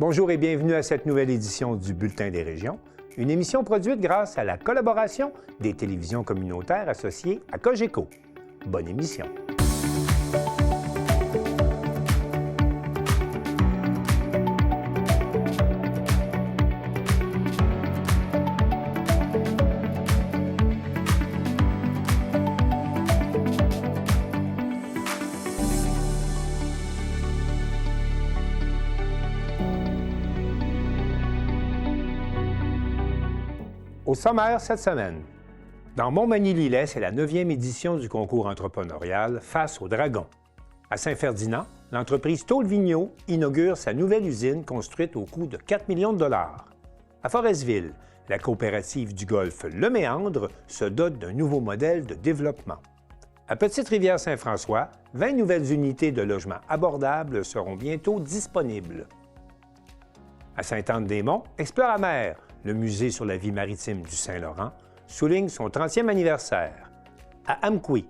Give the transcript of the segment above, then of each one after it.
Bonjour et bienvenue à cette nouvelle édition du Bulletin des régions, une émission produite grâce à la collaboration des télévisions communautaires associées à Cogeco. Bonne émission. Au sommaire cette semaine, dans Montmagny-Lillet, c'est la 9e édition du concours entrepreneurial Face au dragon. À Saint-Ferdinand, l'entreprise Tôle Vigneault inaugure sa nouvelle usine construite au coût de 4 millions de dollars. À Forestville, la coopérative du Golfe Le Méandre se dote d'un nouveau modèle de développement. À Petite-Rivière-Saint-François, 20 nouvelles unités de logements abordables seront bientôt disponibles. À Sainte-Anne-des-Monts, Exploramer, le musée sur la vie maritime du Saint-Laurent, souligne son 30e anniversaire. À Amqui,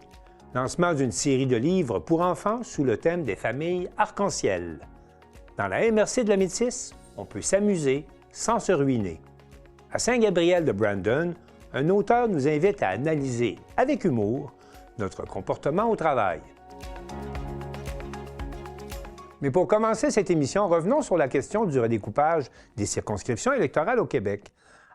lancement d'une série de livres pour enfants sous le thème des familles arc-en-ciel. Dans la MRC de la Métis, on peut s'amuser sans se ruiner. À Saint-Gabriel de Brandon, un auteur nous invite à analyser avec humour notre comportement au travail. Mais pour commencer cette émission, revenons sur la question du redécoupage des circonscriptions électorales au Québec.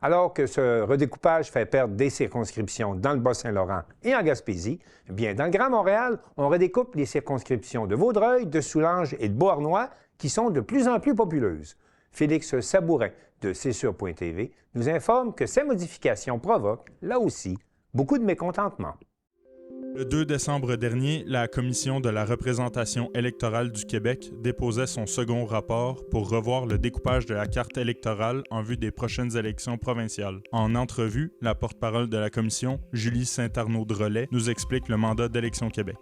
Alors que ce redécoupage fait perdre des circonscriptions dans le Bas-Saint-Laurent et en Gaspésie, bien, dans le Grand Montréal, on redécoupe les circonscriptions de Vaudreuil, de Soulanges et de Beauharnois qui sont de plus en plus populeuses. Félix Sabourin de CSUR.TV nous informe que ces modifications provoquent, là aussi, beaucoup de mécontentement. Le 2 décembre dernier, la Commission de la représentation électorale du Québec déposait son second rapport pour revoir le découpage de la carte électorale en vue des prochaines élections provinciales. En entrevue, la porte-parole de la Commission, Julie Saint-Arnaud-Drolet, nous explique le mandat d'Élections Québec.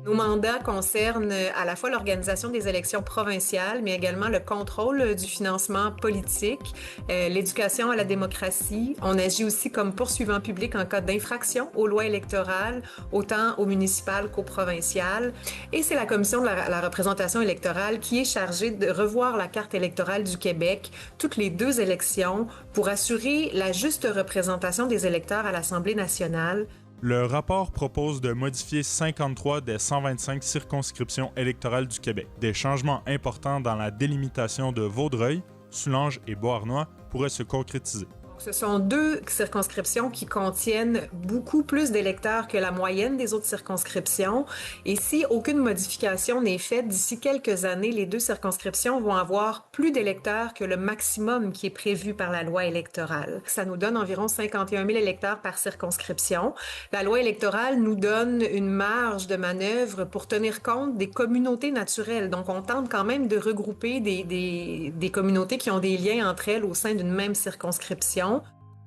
Nos mandats concernent à la fois l'organisation des élections provinciales, mais également le contrôle du financement politique, l'éducation à la démocratie. On agit aussi comme poursuivant public en cas d'infraction aux lois électorales, autant aux municipales qu'aux provinciales. Et c'est la Commission de la représentation électorale qui est chargée de revoir la carte électorale du Québec toutes les 2 élections pour assurer la juste représentation des électeurs à l'Assemblée nationale. Le rapport propose de modifier 53 des 125 circonscriptions électorales du Québec. Des changements importants dans la délimitation de Vaudreuil, Soulanges et Beauharnois pourraient se concrétiser. Ce sont 2 circonscriptions qui contiennent beaucoup plus d'électeurs que la moyenne des autres circonscriptions. Et si aucune modification n'est faite, d'ici quelques années, les 2 circonscriptions vont avoir plus d'électeurs que le maximum qui est prévu par la loi électorale. Ça nous donne environ 51 000 électeurs par circonscription. La loi électorale nous donne une marge de manœuvre pour tenir compte des communautés naturelles. Donc, on tente quand même de regrouper des communautés qui ont des liens entre elles au sein d'une même circonscription.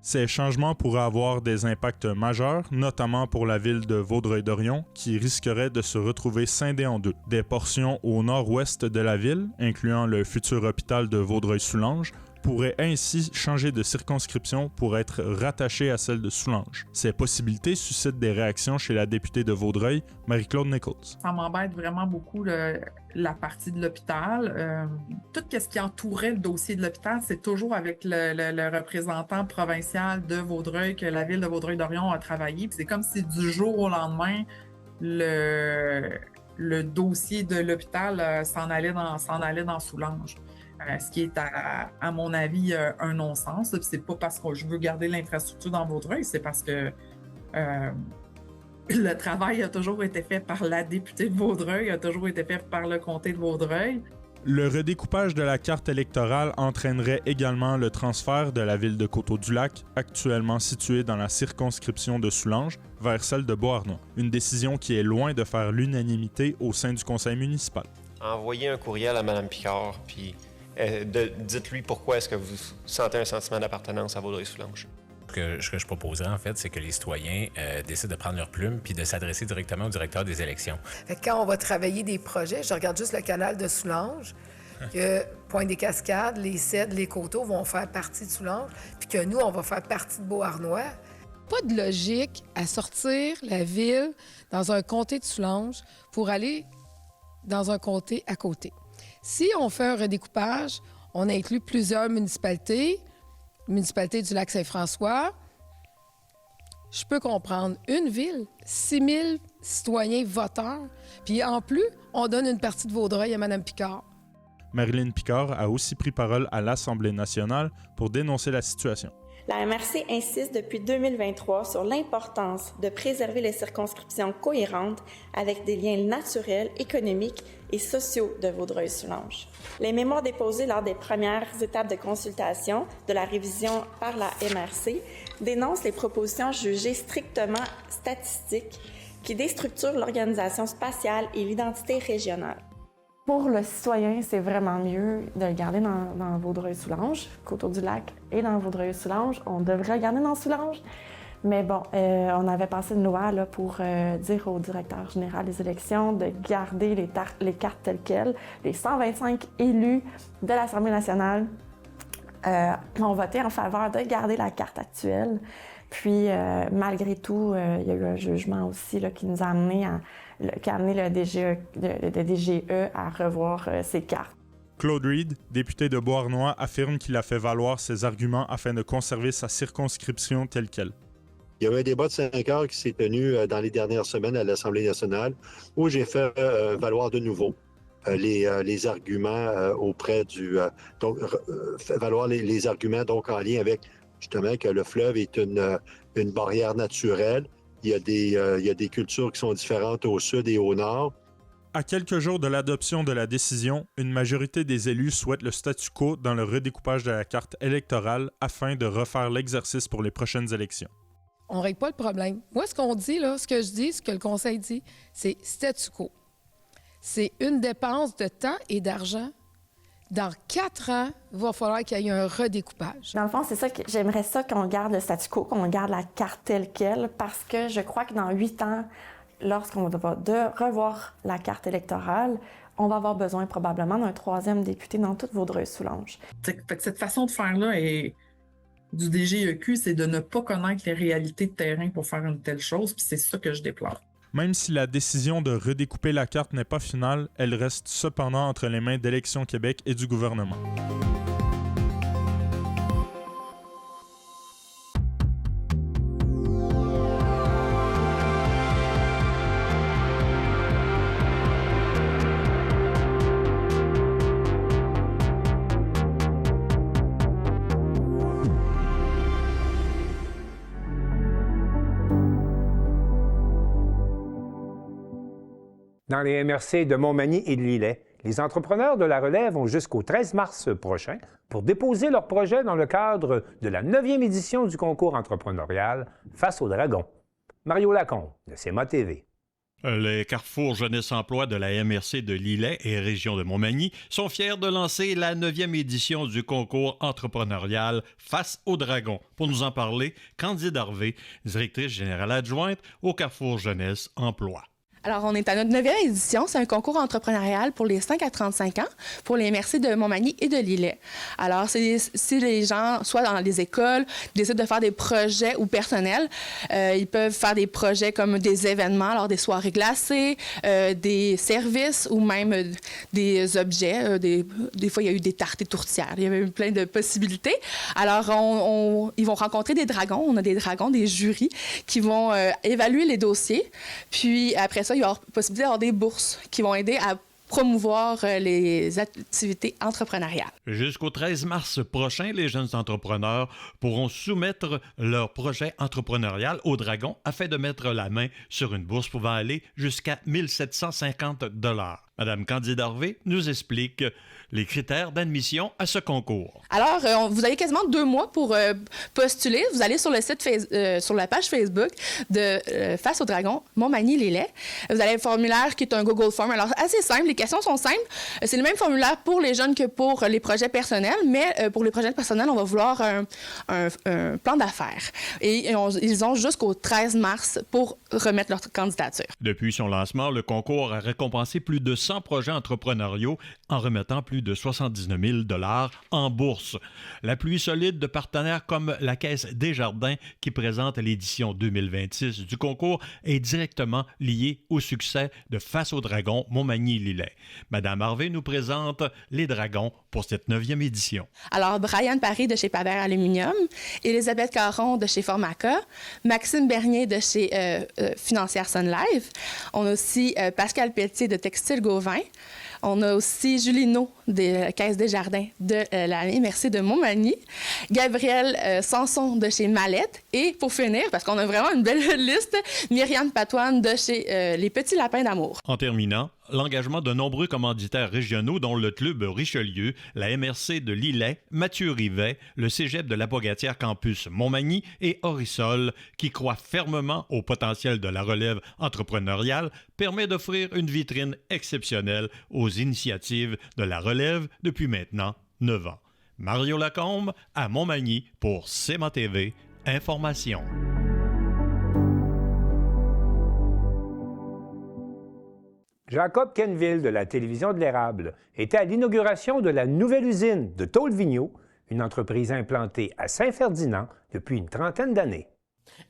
Ces changements pourraient avoir des impacts majeurs, notamment pour la ville de Vaudreuil-Dorion, qui risquerait de se retrouver scindée en 2. Des portions au nord-ouest de la ville, incluant le futur hôpital de Vaudreuil-Soulanges, pourraient ainsi changer de circonscription pour être rattachées à celle de Soulanges. Ces possibilités suscitent des réactions chez la députée de Vaudreuil, Marie-Claude Nichols. Ça m'embête vraiment beaucoup la partie de l'hôpital. Tout ce qui entourait le dossier de l'hôpital, c'est toujours avec le représentant provincial de Vaudreuil que la ville de Vaudreuil-Dorion a travaillé. Puis c'est comme si du jour au lendemain, le dossier de l'hôpital s'en allait dans Soulanges. Ce qui est, à mon avis, un non-sens. Puis c'est pas parce que je veux garder l'infrastructure dans Vaudreuil, c'est parce que le travail a toujours été fait par la députée de Vaudreuil, a toujours été fait par le comté de Vaudreuil. Le redécoupage de la carte électorale entraînerait également le transfert de la ville de Coteau-du-Lac, actuellement située dans la circonscription de Soulanges, vers celle de Beauharnois. Une décision qui est loin de faire l'unanimité au sein du conseil municipal. Envoyez un courriel à Mme Picard, puis dites-lui pourquoi est-ce que vous sentez un sentiment d'appartenance à Vaudreuil-Soulanges. Ce que je proposerais, en fait, c'est que les citoyens décident de prendre leur plume puis de s'adresser directement au directeur des élections. Quand on va travailler des projets, je regarde juste le canal de Soulanges, que Pointe-des-Cascades, les Cèdres, les Coteaux vont faire partie de Soulanges, puis que nous, on va faire partie de Beauharnois. Pas de logique à sortir la ville dans un comté de Soulanges pour aller dans un comté à côté. Si on fait un redécoupage, On inclut plusieurs municipalités, municipalité du Lac-Saint-François. Je peux comprendre. Une ville, 6 000 citoyens voteurs. Puis en plus, on donne une partie de Vaudreuil à Mme Picard. Marilyn Picard a aussi pris parole à l'Assemblée nationale pour dénoncer la situation. La MRC insiste depuis 2023 sur l'importance de préserver les circonscriptions cohérentes avec des liens naturels, économiques et sociaux de Vaudreuil-Soulanges. Les mémoires déposées lors des premières étapes de consultation de la révision par la MRC dénoncent les propositions jugées strictement statistiques qui déstructurent l'organisation spatiale et l'identité régionale. Pour le citoyen, c'est vraiment mieux de le garder dans Vaudreuil-Soulanges, Côteau-du-Lac et dans Vaudreuil-Soulanges. On devrait le garder dans Soulanges. Mais bon, on avait passé une loi là, pour dire au directeur général des élections de garder les cartes telles quelles. Les 125 élus de l'Assemblée nationale ont voté en faveur de garder la carte actuelle. Puis, malgré tout, il y a eu un jugement aussi là, qui nous a amené le DGE à revoir ses cartes. Claude Reid, député de Beauharnois, affirme qu'il a fait valoir ses arguments afin de conserver sa circonscription telle qu'elle. Il y a eu un débat de 5 heures qui s'est tenu dans les dernières semaines à l'Assemblée nationale où j'ai fait valoir de nouveau les arguments auprès du... valoir les arguments donc en lien avec justement que le fleuve est une barrière naturelle. Il y a des cultures qui sont différentes au sud et au nord. À quelques jours de l'adoption de la décision, une majorité des élus souhaitent le statu quo dans le redécoupage de la carte électorale afin de refaire l'exercice pour les prochaines élections. On ne règle pas le problème. Moi, ce qu'on dit, là, ce que je dis, ce que le Conseil dit, c'est statu quo. C'est une dépense de temps et d'argent. Dans 4 ans, il va falloir qu'il y ait un redécoupage. Dans le fond, c'est ça que j'aimerais ça qu'on garde le statu quo, qu'on garde la carte telle quelle, parce que je crois que dans 8 ans, lorsqu'on va revoir la carte électorale, on va avoir besoin probablement d'un 3e député dans toute Vaudreuil-Soulanges. Fait que cette façon de faire-là du DGEQ, c'est de ne pas connaître les réalités de terrain pour faire une telle chose, puis c'est ça que je déplore. Même si la décision de redécouper la carte n'est pas finale, elle reste cependant entre les mains d'Élections Québec et du gouvernement. Dans les MRC de Montmagny et de Lillet, les entrepreneurs de la relève ont jusqu'au 13 mars prochain pour déposer leur projet dans le cadre de la 9e édition du concours entrepreneurial Face au Dragon. Mario Lacombe, de CMA TV. Les Carrefour Jeunesse Emploi de la MRC de Lillet et région de Montmagny sont fiers de lancer la 9e édition du concours entrepreneurial Face au Dragon. Pour nous en parler, Candide Harvey, directrice générale adjointe au Carrefour Jeunesse Emploi. Alors, on est à notre 9e édition. C'est un concours entrepreneurial pour les 5 à 35 ans, pour les MRC de Montmagny et de Lillet. Alors, si les gens, soit dans les écoles, décident de faire des projets ou personnels, ils peuvent faire des projets comme des événements, alors des soirées glacées, des services ou même des objets. Des fois, il y a eu des tartes et tourtières. Il y avait eu plein de possibilités. Alors, ils vont rencontrer des dragons. On a des dragons, des jurys qui vont évaluer les dossiers. Puis, après ça, il va y avoir possibilité d'avoir des bourses qui vont aider à promouvoir les activités entrepreneuriales. Jusqu'au 13 mars prochain, les jeunes entrepreneurs pourront soumettre leur projet entrepreneurial au Dragon afin de mettre la main sur une bourse pouvant aller jusqu'à 1 750 $. Madame Candide Harvey nous explique les critères d'admission à ce concours. Alors, vous avez quasiment 2 mois pour postuler. Vous allez sur le site sur la page Facebook de Face au Dragon Montmagny-Lillet. Vous avez un formulaire qui est un Google Form. Alors, assez simple. Les questions sont simples. C'est le même formulaire pour les jeunes que pour les projets personnels, mais pour les projets personnels, on va vouloir un plan d'affaires. Et ils ont jusqu'au 13 mars pour remettre leur candidature. Depuis son lancement, le concours a récompensé plus de 100 projets entrepreneuriaux en remettant plus de 79 000 $ en bourse. L'appui solide de partenaires comme la Caisse Desjardins qui présente l'édition 2026 du concours est directement lié au succès de Face aux Dragons Montmagny-Lillet. Madame Harvey nous présente les Dragons pour cette 9e édition. Alors, Brian Paris de chez Paver Aluminium, Elisabeth Caron de chez Formaca, Maxime Bernier de chez Financière Sun Life. On a aussi Pascal Pelletier de Textile Gauvin. On a aussi Julie Naud des Caisses Desjardins de la MRC de Montmagny, Gabriel Sanson de chez Mallette et pour finir, parce qu'on a vraiment une belle liste, Myriam Patoine de chez Les Petits Lapins d'Amour. En terminant, l'engagement de nombreux commanditaires régionaux dont le Club Richelieu, la MRC de Lillet, Mathieu Rivet, le Cégep de l'Apogatière Campus Montmagny et Horisol, qui croient fermement au potentiel de la relève entrepreneuriale, permet d'offrir une vitrine exceptionnelle aux initiatives de la relève depuis maintenant 9 ans. Mario Lacombe à Montmagny pour CMA TV Information. Jacob Kenville de la télévision de l'Érable était à l'inauguration de la nouvelle usine de tôle Vigneault, une entreprise implantée à Saint-Ferdinand depuis une trentaine d'années.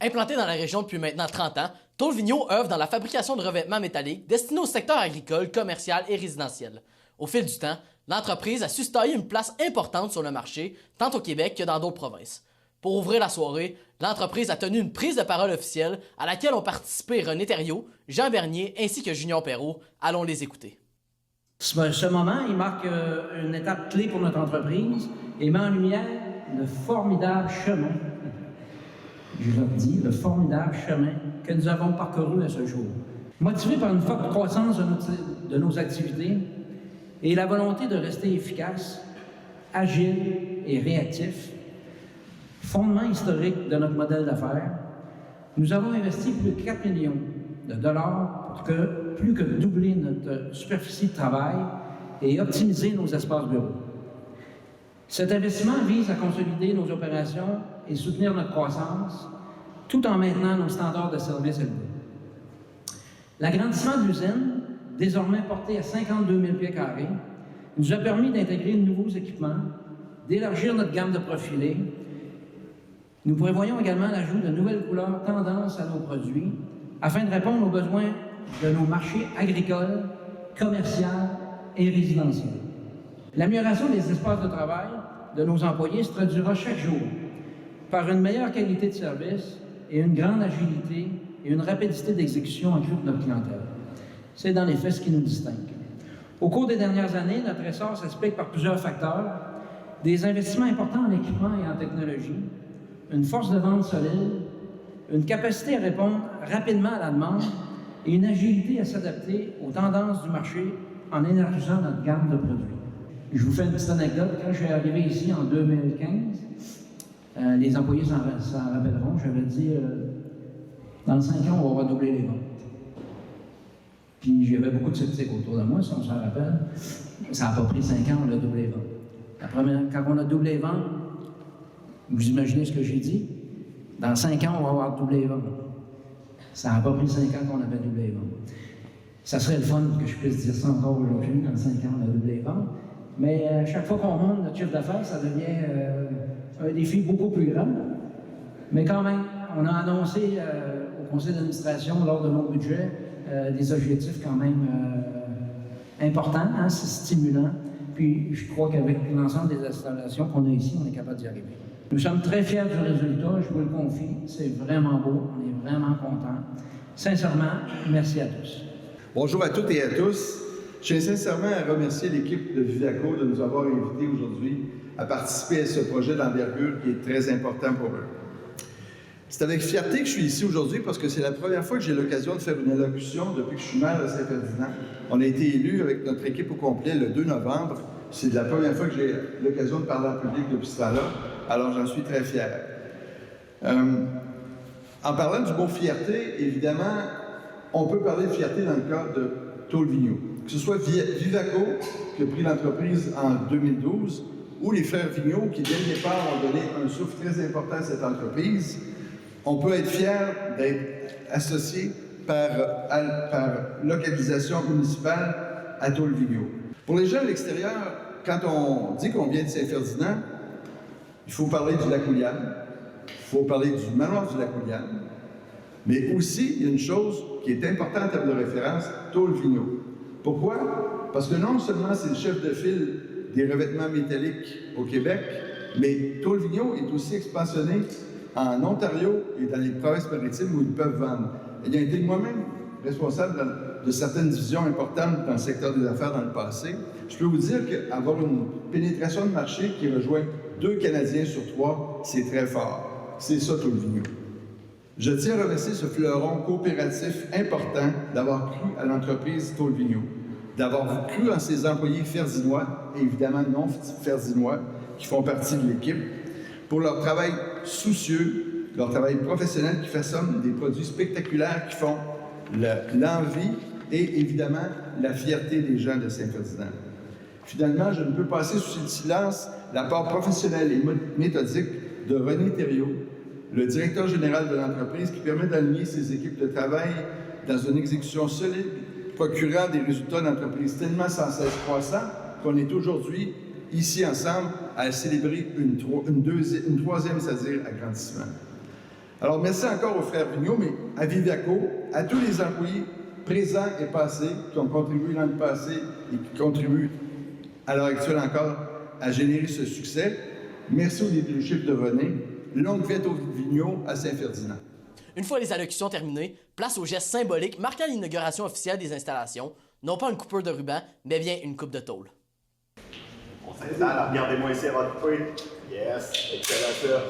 Implantée dans la région depuis maintenant 30 ans, Tôle Vigneault œuvre dans la fabrication de revêtements métalliques destinés au secteur agricole, commercial et résidentiel. Au fil du temps, l'entreprise a su se tailler une place importante sur le marché, tant au Québec que dans d'autres provinces. Pour ouvrir la soirée, l'entreprise a tenu une prise de parole officielle à laquelle ont participé René Thériault, Jean Bernier ainsi que Junior Perrault. Allons les écouter. Ce moment, il marque une étape clé pour notre entreprise et met en lumière le formidable chemin, je leur dis, le formidable chemin que nous avons parcouru à ce jour. Motivé par une forte croissance de nos activités et la volonté de rester efficace, agile et réactif, fondement historique de notre modèle d'affaires, nous avons investi plus de 4 millions de dollars pour plus que doubler notre superficie de travail et optimiser nos espaces bureaux. Cet investissement vise à consolider nos opérations et soutenir notre croissance, tout en maintenant nos standards de service élevés. L'agrandissement de l'usine, désormais porté à 52 000 pieds carrés, nous a permis d'intégrer de nouveaux équipements, d'élargir notre gamme de profilés. Nous prévoyons également l'ajout de nouvelles couleurs tendances à nos produits afin de répondre aux besoins de nos marchés agricoles, commerciaux et résidentiels. L'amélioration des espaces de travail de nos employés se traduira chaque jour par une meilleure qualité de service et une grande agilité et une rapidité d'exécution accrue de notre clientèle. C'est dans les faits ce qui nous distingue. Au cours des dernières années, notre essor s'explique par plusieurs facteurs, des investissements importants en équipement et en technologie, une force de vente solide, une capacité à répondre rapidement à la demande et une agilité à s'adapter aux tendances du marché en élargissant notre gamme de produits. Je vous fais une petite anecdote. Quand je suis arrivé ici en 2015, les employés s'en rappelleront, j'avais dit dans 5 ans, on va redoubler les ventes. Puis j'avais beaucoup de sceptiques autour de moi, si on s'en rappelle. Ça n'a pas pris 5 ans, on a doublé les ventes. Quand on a doublé les ventes, vous imaginez ce que j'ai dit? Dans 5 ans, on va avoir doublé les ventes. Ça n'a pas pris 5 ans qu'on avait doublé les ventes. Ça serait le fun que je puisse dire ça encore aujourd'hui. Dans 5 ans, on a doublé les ventes. Mais chaque fois qu'on monte notre chiffre d'affaires, ça devient un défi beaucoup plus grand. Mais quand même, on a annoncé au conseil d'administration, lors de nos budgets, des objectifs quand même importants, hein, c'est stimulant. Puis je crois qu'avec l'ensemble des installations qu'on a ici, on est capable d'y arriver. Nous sommes très fiers du résultat, je vous le confie. C'est vraiment beau, on est vraiment contents. Sincèrement, merci à tous. Bonjour à toutes et à tous. Je tiens sincèrement à remercier l'équipe de Vivaco de nous avoir invités aujourd'hui à participer à ce projet d'envergure qui est très important pour eux. C'est avec fierté que je suis ici aujourd'hui parce que c'est la première fois que j'ai l'occasion de faire une allocution depuis que je suis maire de Saint-Ferdinand. On a été élus avec notre équipe au complet le 2 novembre. C'est la première fois que j'ai l'occasion de parler en public depuis ce temps-là, alors j'en suis très fier. En parlant du mot fierté, évidemment, on peut parler de fierté dans le cadre de Tôle Vigneault. Que ce soit Vivaco, qui a pris l'entreprise en 2012, ou les frères Vigneault, qui dès le départ ont donné un souffle très important à cette entreprise, on peut être fier d'être associé par localisation municipale à Tôle-Vigneault. Pour les gens de l'extérieur, quand on dit qu'on vient de Saint-Ferdinand, il faut parler du Lac-Ouliane, il faut parler du manoir du Lac-Ouliane, mais aussi, il y a une chose qui est importante en termes de référence, Tôle-Vigneault. Pourquoi? Parce que non seulement c'est le chef de file des revêtements métalliques au Québec, mais Tôle-Vigneault est aussi expansionné en Ontario et dans les provinces maritimes où ils peuvent vendre. Ayant été moi-même responsable de certaines divisions importantes dans le secteur des affaires dans le passé, je peux vous dire qu'avoir une pénétration de marché qui rejoint 2 Canadiens sur 3, c'est très fort. C'est ça, Tôle-Vigneault. Je tiens à remercier ce fleuron coopératif important d'avoir cru à l'entreprise Tôle-Vigneault, d'avoir cru en ses employés ferdinois et évidemment non ferdinois qui font partie de l'équipe, pour leur travail soucieux, leur travail professionnel qui façonne des produits spectaculaires qui font l'envie et évidemment la fierté des gens de Saint-Ferdinand. Finalement, je ne peux passer sous le silence l'apport professionnel et méthodique de René Thériault, le directeur général de l'entreprise, qui permet d'aligner ses équipes de travail dans une exécution solide, procurant des résultats d'entreprise tellement sans cesse croissants qu'on est aujourd'hui ici ensemble à célébrer une troisième, c'est-à-dire agrandissement. Alors, merci encore aux frères Vigneault, mais à Viviaco, à tous les employés présents et passés qui ont contribué dans le passé et qui contribuent à l'heure actuelle encore à générer ce succès. Merci au leadership de René. Longue fête aux Vigneault à Saint-Ferdinand. Une fois les allocutions terminées, place au geste symbolique marquant l'inauguration officielle des installations, non pas une coupure de ruban, mais bien une coupe de tôle. On s'installe, regardez-moi ici à votre feuille. Yes, excellent ça.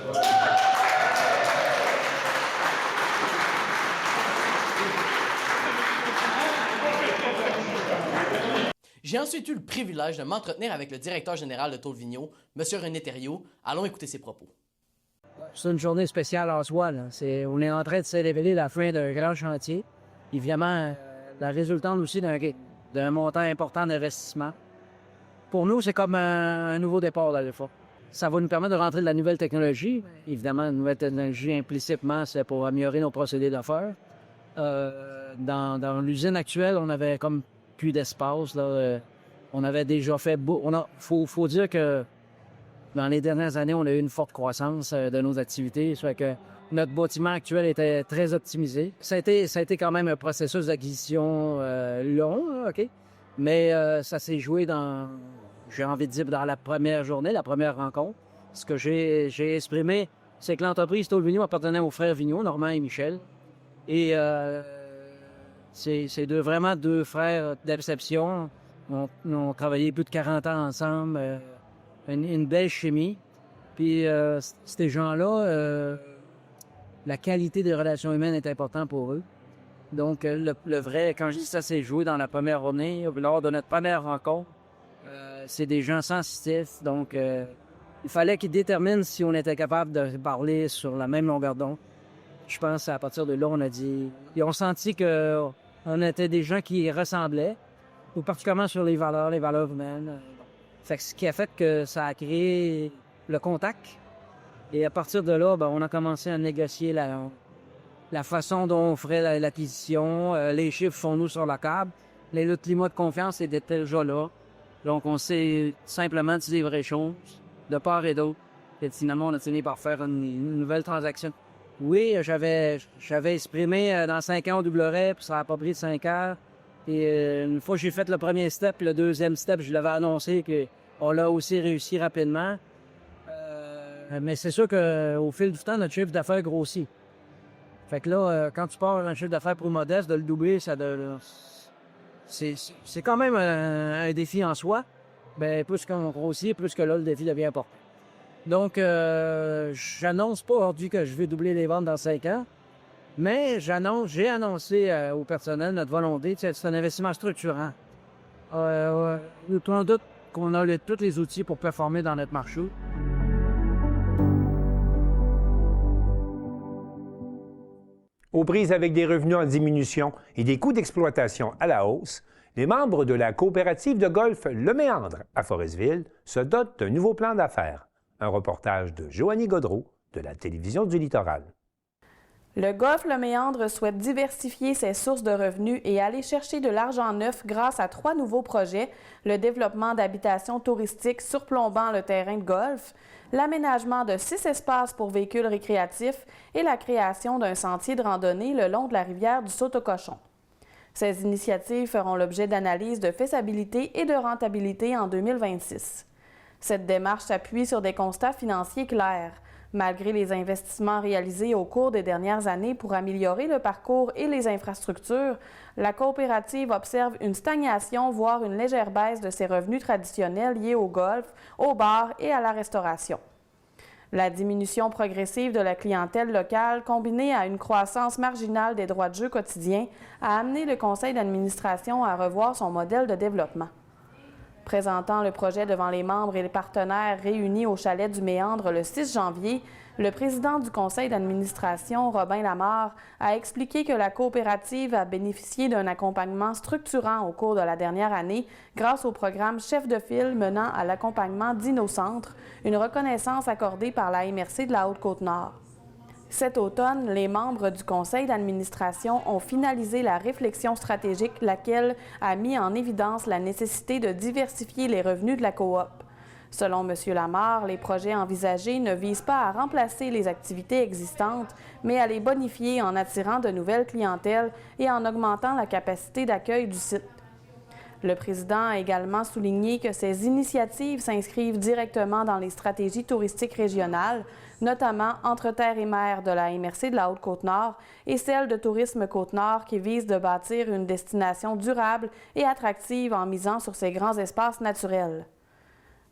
J'ai ensuite eu le privilège de m'entretenir avec le directeur général de Tôle-Vigneault, M. René Thériault. Allons écouter ses propos. C'est une journée spéciale en soi. Là. On est en train de célébrer la fin d'un grand chantier. Évidemment, la résultante aussi d'un montant important d'investissement. Pour nous, c'est comme un nouveau départ dans le fond. Ça va nous permettre de rentrer de la nouvelle technologie. Évidemment, la nouvelle technologie, implicitement, c'est pour améliorer nos procédés d'affaires. Dans l'usine actuelle, on avait comme plus d'espace. Là. On avait déjà fait... Faut dire que dans les dernières années, on a eu une forte croissance de nos activités. Ça fait que notre bâtiment actuel était très optimisé. Ça a été quand même un processus d'acquisition long, là, OK? Mais ça s'est joué j'ai envie de dire, dans la première journée, la première rencontre. Ce que j'ai exprimé, c'est que l'entreprise Tôle-Vigneault appartenait aux frères Vigneault, Normand et Michel. Et c'est vraiment deux frères d'exception. On a travaillé plus de 40 ans ensemble. Une belle chimie. Puis ces gens-là, la qualité des relations humaines est importante pour eux. Donc le vrai, quand je dis ça s'est joué dans la première journée, lors de notre première rencontre, c'est des gens sensitifs. Donc il fallait qu'ils déterminent si on était capable de parler sur la même longueur d'onde. Je pense à partir de là, on a dit... Ils ont senti qu'on était des gens qui ressemblaient, ou particulièrement sur les valeurs humaines. Fait que ce qui a fait que ça a créé le contact. Et à partir de là, on a commencé à négocier la façon dont on ferait l'acquisition. Les chiffres sont nous sur la table. Le climat de confiance était déjà là. Donc, on s'est simplement dit les vraies choses, de part et d'autre. Et finalement, on a fini par faire une nouvelle transaction. Oui, j'avais exprimé dans 5 ans, on doublerait, puis ça n'a pas pris de 5 heures. Et une fois que j'ai fait le premier step, le deuxième step, je l'avais annoncé qu'on l'a aussi réussi rapidement. Mais c'est sûr qu'au fil du temps, notre chiffre d'affaires grossit. Fait que là, quand tu pars un chiffre d'affaires plus modeste, de le doubler, c'est quand même un défi en soi. Plus qu'on grossit, plus que là, le défi devient important. Donc, j'annonce pas aujourd'hui que je vais doubler les ventes dans 5 ans, mais j'ai annoncé au personnel notre volonté. C'est un investissement structurant. Nous avons doute qu'on a tous les outils pour performer dans notre marché. Aux prises avec des revenus en diminution et des coûts d'exploitation à la hausse, les membres de la coopérative de golf Le Méandre à Forestville se dotent d'un nouveau plan d'affaires. Un reportage de Joanie Godreau de la Télévision du Littoral. Le golfe Le Méandre souhaite diversifier ses sources de revenus et aller chercher de l'argent neuf grâce à 3 nouveaux projets, le développement d'habitations touristiques surplombant le terrain de golf, l'aménagement de 6 espaces pour véhicules récréatifs et la création d'un sentier de randonnée le long de la rivière du Saut-au-Cochon. Ces initiatives feront l'objet d'analyses de faisabilité et de rentabilité en 2026. Cette démarche s'appuie sur des constats financiers clairs. Malgré les investissements réalisés au cours des dernières années pour améliorer le parcours et les infrastructures, la coopérative observe une stagnation, voire une légère baisse de ses revenus traditionnels liés au golf, au bar et à la restauration. La diminution progressive de la clientèle locale, combinée à une croissance marginale des droits de jeu quotidiens, a amené le conseil d'administration à revoir son modèle de développement. Présentant le projet devant les membres et les partenaires réunis au chalet du Méandre le 6 janvier, le président du conseil d'administration, Robin Lamarre, a expliqué que la coopérative a bénéficié d'un accompagnement structurant au cours de la dernière année grâce au programme Chef de file menant à l'accompagnement d'Innocentre, une reconnaissance accordée par la MRC de la Haute-Côte-Nord. Cet automne, les membres du conseil d'administration ont finalisé la réflexion stratégique, laquelle a mis en évidence la nécessité de diversifier les revenus de la coop. Selon M. Lamarre, les projets envisagés ne visent pas à remplacer les activités existantes, mais à les bonifier en attirant de nouvelles clientèles et en augmentant la capacité d'accueil du site. Le président a également souligné que ces initiatives s'inscrivent directement dans les stratégies touristiques régionales, notamment Entre terre et mer de la MRC de la Haute-Côte-Nord et celle de Tourisme Côte-Nord qui vise de bâtir une destination durable et attractive en misant sur ces grands espaces naturels.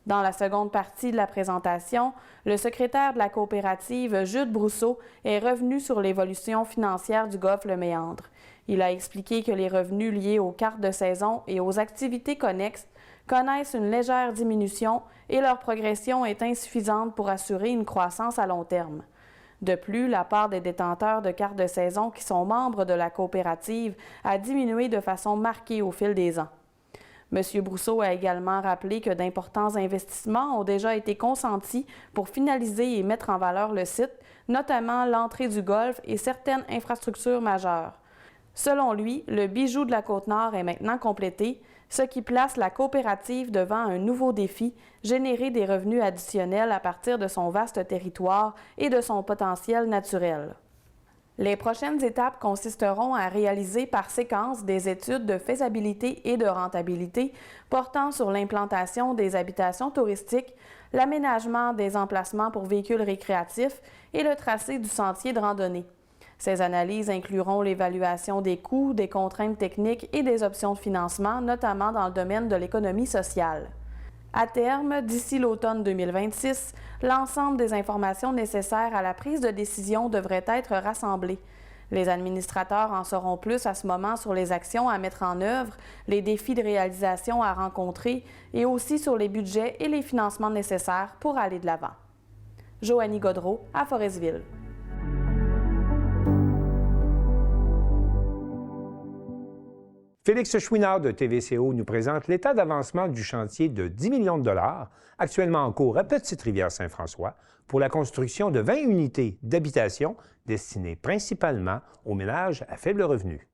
Dans la seconde partie de la présentation, le secrétaire de la coopérative, Jude Brousseau, est revenu sur l'évolution financière du golfe Le Méandre. Il a expliqué que les revenus liés aux cartes de saison et aux activités connexes connaissent une légère diminution et leur progression est insuffisante pour assurer une croissance à long terme. De plus, la part des détenteurs de cartes de saison qui sont membres de la coopérative a diminué de façon marquée au fil des ans. M. Brousseau a également rappelé que d'importants investissements ont déjà été consentis pour finaliser et mettre en valeur le site, notamment l'entrée du golfe et certaines infrastructures majeures. Selon lui, le bijou de la Côte-Nord est maintenant complété, ce qui place la coopérative devant un nouveau défi, générer des revenus additionnels à partir de son vaste territoire et de son potentiel naturel. Les prochaines étapes consisteront à réaliser par séquence des études de faisabilité et de rentabilité portant sur l'implantation des habitations touristiques, l'aménagement des emplacements pour véhicules récréatifs et le tracé du sentier de randonnée. Ces analyses incluront l'évaluation des coûts, des contraintes techniques et des options de financement, notamment dans le domaine de l'économie sociale. À terme, d'ici l'automne 2026, l'ensemble des informations nécessaires à la prise de décision devraient être rassemblées. Les administrateurs en sauront plus à ce moment sur les actions à mettre en œuvre, les défis de réalisation à rencontrer et aussi sur les budgets et les financements nécessaires pour aller de l'avant. Joanie Godreau, à Forestville. Félix Chouinard de TVCO nous présente l'état d'avancement du chantier de 10 millions de dollars, actuellement en cours à Petite-Rivière-Saint-François, pour la construction de 20 unités d'habitation destinées principalement aux ménages à faible revenu.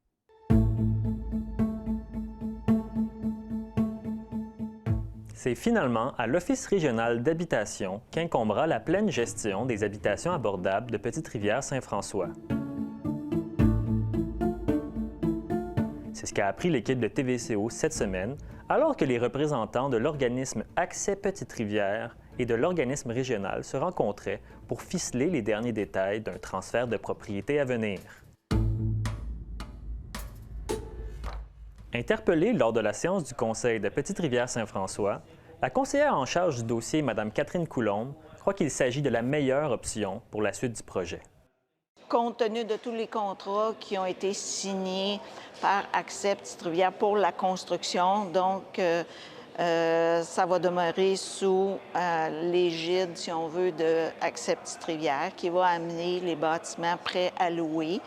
C'est finalement à l'Office régional d'habitation qu'incombera la pleine gestion des habitations abordables de Petite-Rivière-Saint-François. C'est ce qu'a appris l'équipe de TVCO cette semaine, alors que les représentants de l'organisme Accès Petite-Rivière et de l'organisme régional se rencontraient pour ficeler les derniers détails d'un transfert de propriété à venir. Interpellée lors de la séance du conseil de Petite-Rivière-Saint-François, la conseillère en charge du dossier, Mme Catherine Coulombe, croit qu'il s'agit de la meilleure option pour la suite du projet. Compte tenu de tous les contrats qui ont été signés par Accès Petite-Rivière pour la construction, donc ça va demeurer sous l'égide, si on veut, de Accès Petite-Rivière, qui va amener les bâtiments prêts à louer.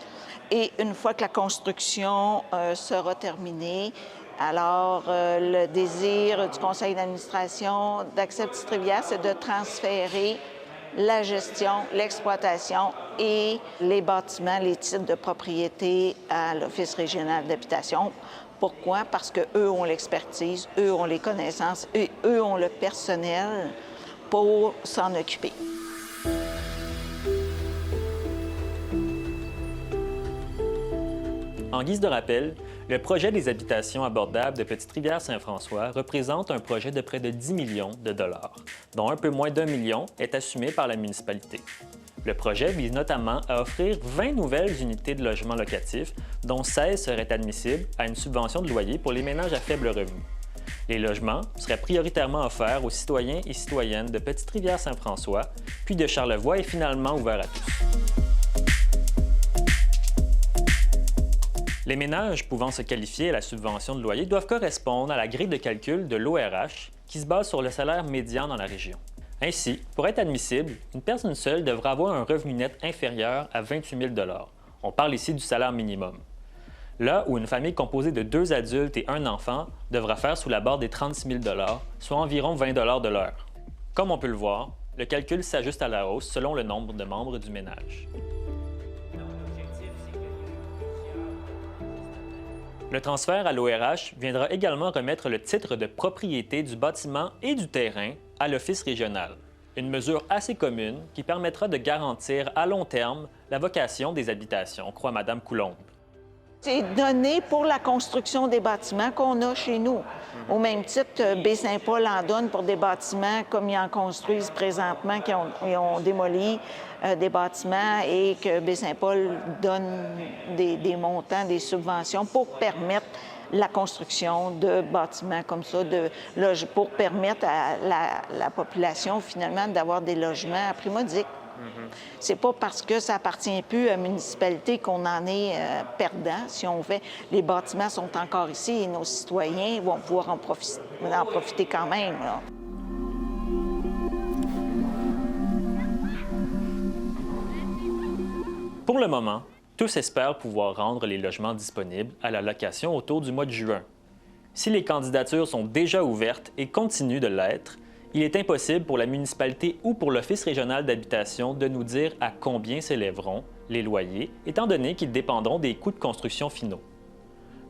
Et une fois que la construction sera terminée, alors le désir du conseil d'administration d'Accès Petite-Rivière, c'est de transférer la gestion, l'exploitation et les bâtiments, les titres de propriété à l'Office régional d'habitation. Pourquoi? Parce qu'eux ont l'expertise, eux ont les connaissances, et eux ont le personnel pour s'en occuper. En guise de rappel, le projet des habitations abordables de Petite-Rivière-Saint-François représente un projet de près de 10 millions de dollars, dont un peu moins d'1 million est assumé par la municipalité. Le projet vise notamment à offrir 20 nouvelles unités de logement locatif, dont 16 seraient admissibles à une subvention de loyer pour les ménages à faible revenu. Les logements seraient prioritairement offerts aux citoyens et citoyennes de Petite-Rivière-Saint-François, puis de Charlevoix et finalement ouverts à tous. Les ménages pouvant se qualifier à la subvention de loyer doivent correspondre à la grille de calcul de l'ORH qui se base sur le salaire médian dans la région. Ainsi, pour être admissible, une personne seule devra avoir un revenu net inférieur à 28 000 $. On parle ici du salaire minimum. Là où une famille composée de 2 adultes et 1 enfant devra faire sous la barre des 36 000 $, soit environ 20 $ de l'heure. Comme on peut le voir, le calcul s'ajuste à la hausse selon le nombre de membres du ménage. Le transfert à l'ORH viendra également remettre le titre de propriété du bâtiment et du terrain à l'Office régional, une mesure assez commune qui permettra de garantir à long terme la vocation des habitations, croit Mme Coulombe. C'est donné pour la construction des bâtiments qu'on a chez nous. Au même titre, Baie-Saint-Paul en donne pour des bâtiments comme ils en construisent présentement, qui ont démoli des bâtiments et que Baie-Saint-Paul donne des montants, des subventions pour permettre la construction de bâtiments comme ça, pour permettre à la population finalement d'avoir des logements à prix modique. C'est pas parce que ça appartient plus à la municipalité qu'on en est perdant. Si on fait, les bâtiments sont encore ici et nos citoyens vont pouvoir en profiter quand même, là. Pour le moment, tous espèrent pouvoir rendre les logements disponibles à la location autour du mois de juin. Si les candidatures sont déjà ouvertes et continuent de l'être, il est impossible pour la municipalité ou pour l'Office régional d'habitation de nous dire à combien s'élèveront les loyers, étant donné qu'ils dépendront des coûts de construction finaux.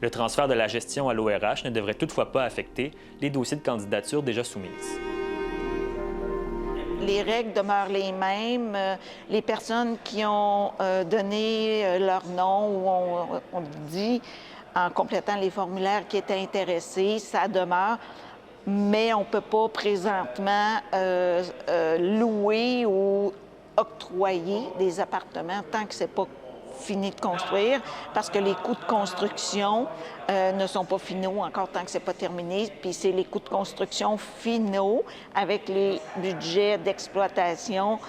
Le transfert de la gestion à l'ORH ne devrait toutefois pas affecter les dossiers de candidature déjà soumises. Les règles demeurent les mêmes. Les personnes qui ont donné leur nom ou on dit en complétant les formulaires qui étaient intéressés, ça demeure. Mais on ne peut pas présentement louer ou octroyer des appartements tant que ce n'est pas fini de construire, parce que les coûts de construction ne sont pas finaux encore tant que ce n'est pas terminé. Puis c'est les coûts de construction finaux avec les budgets d'exploitation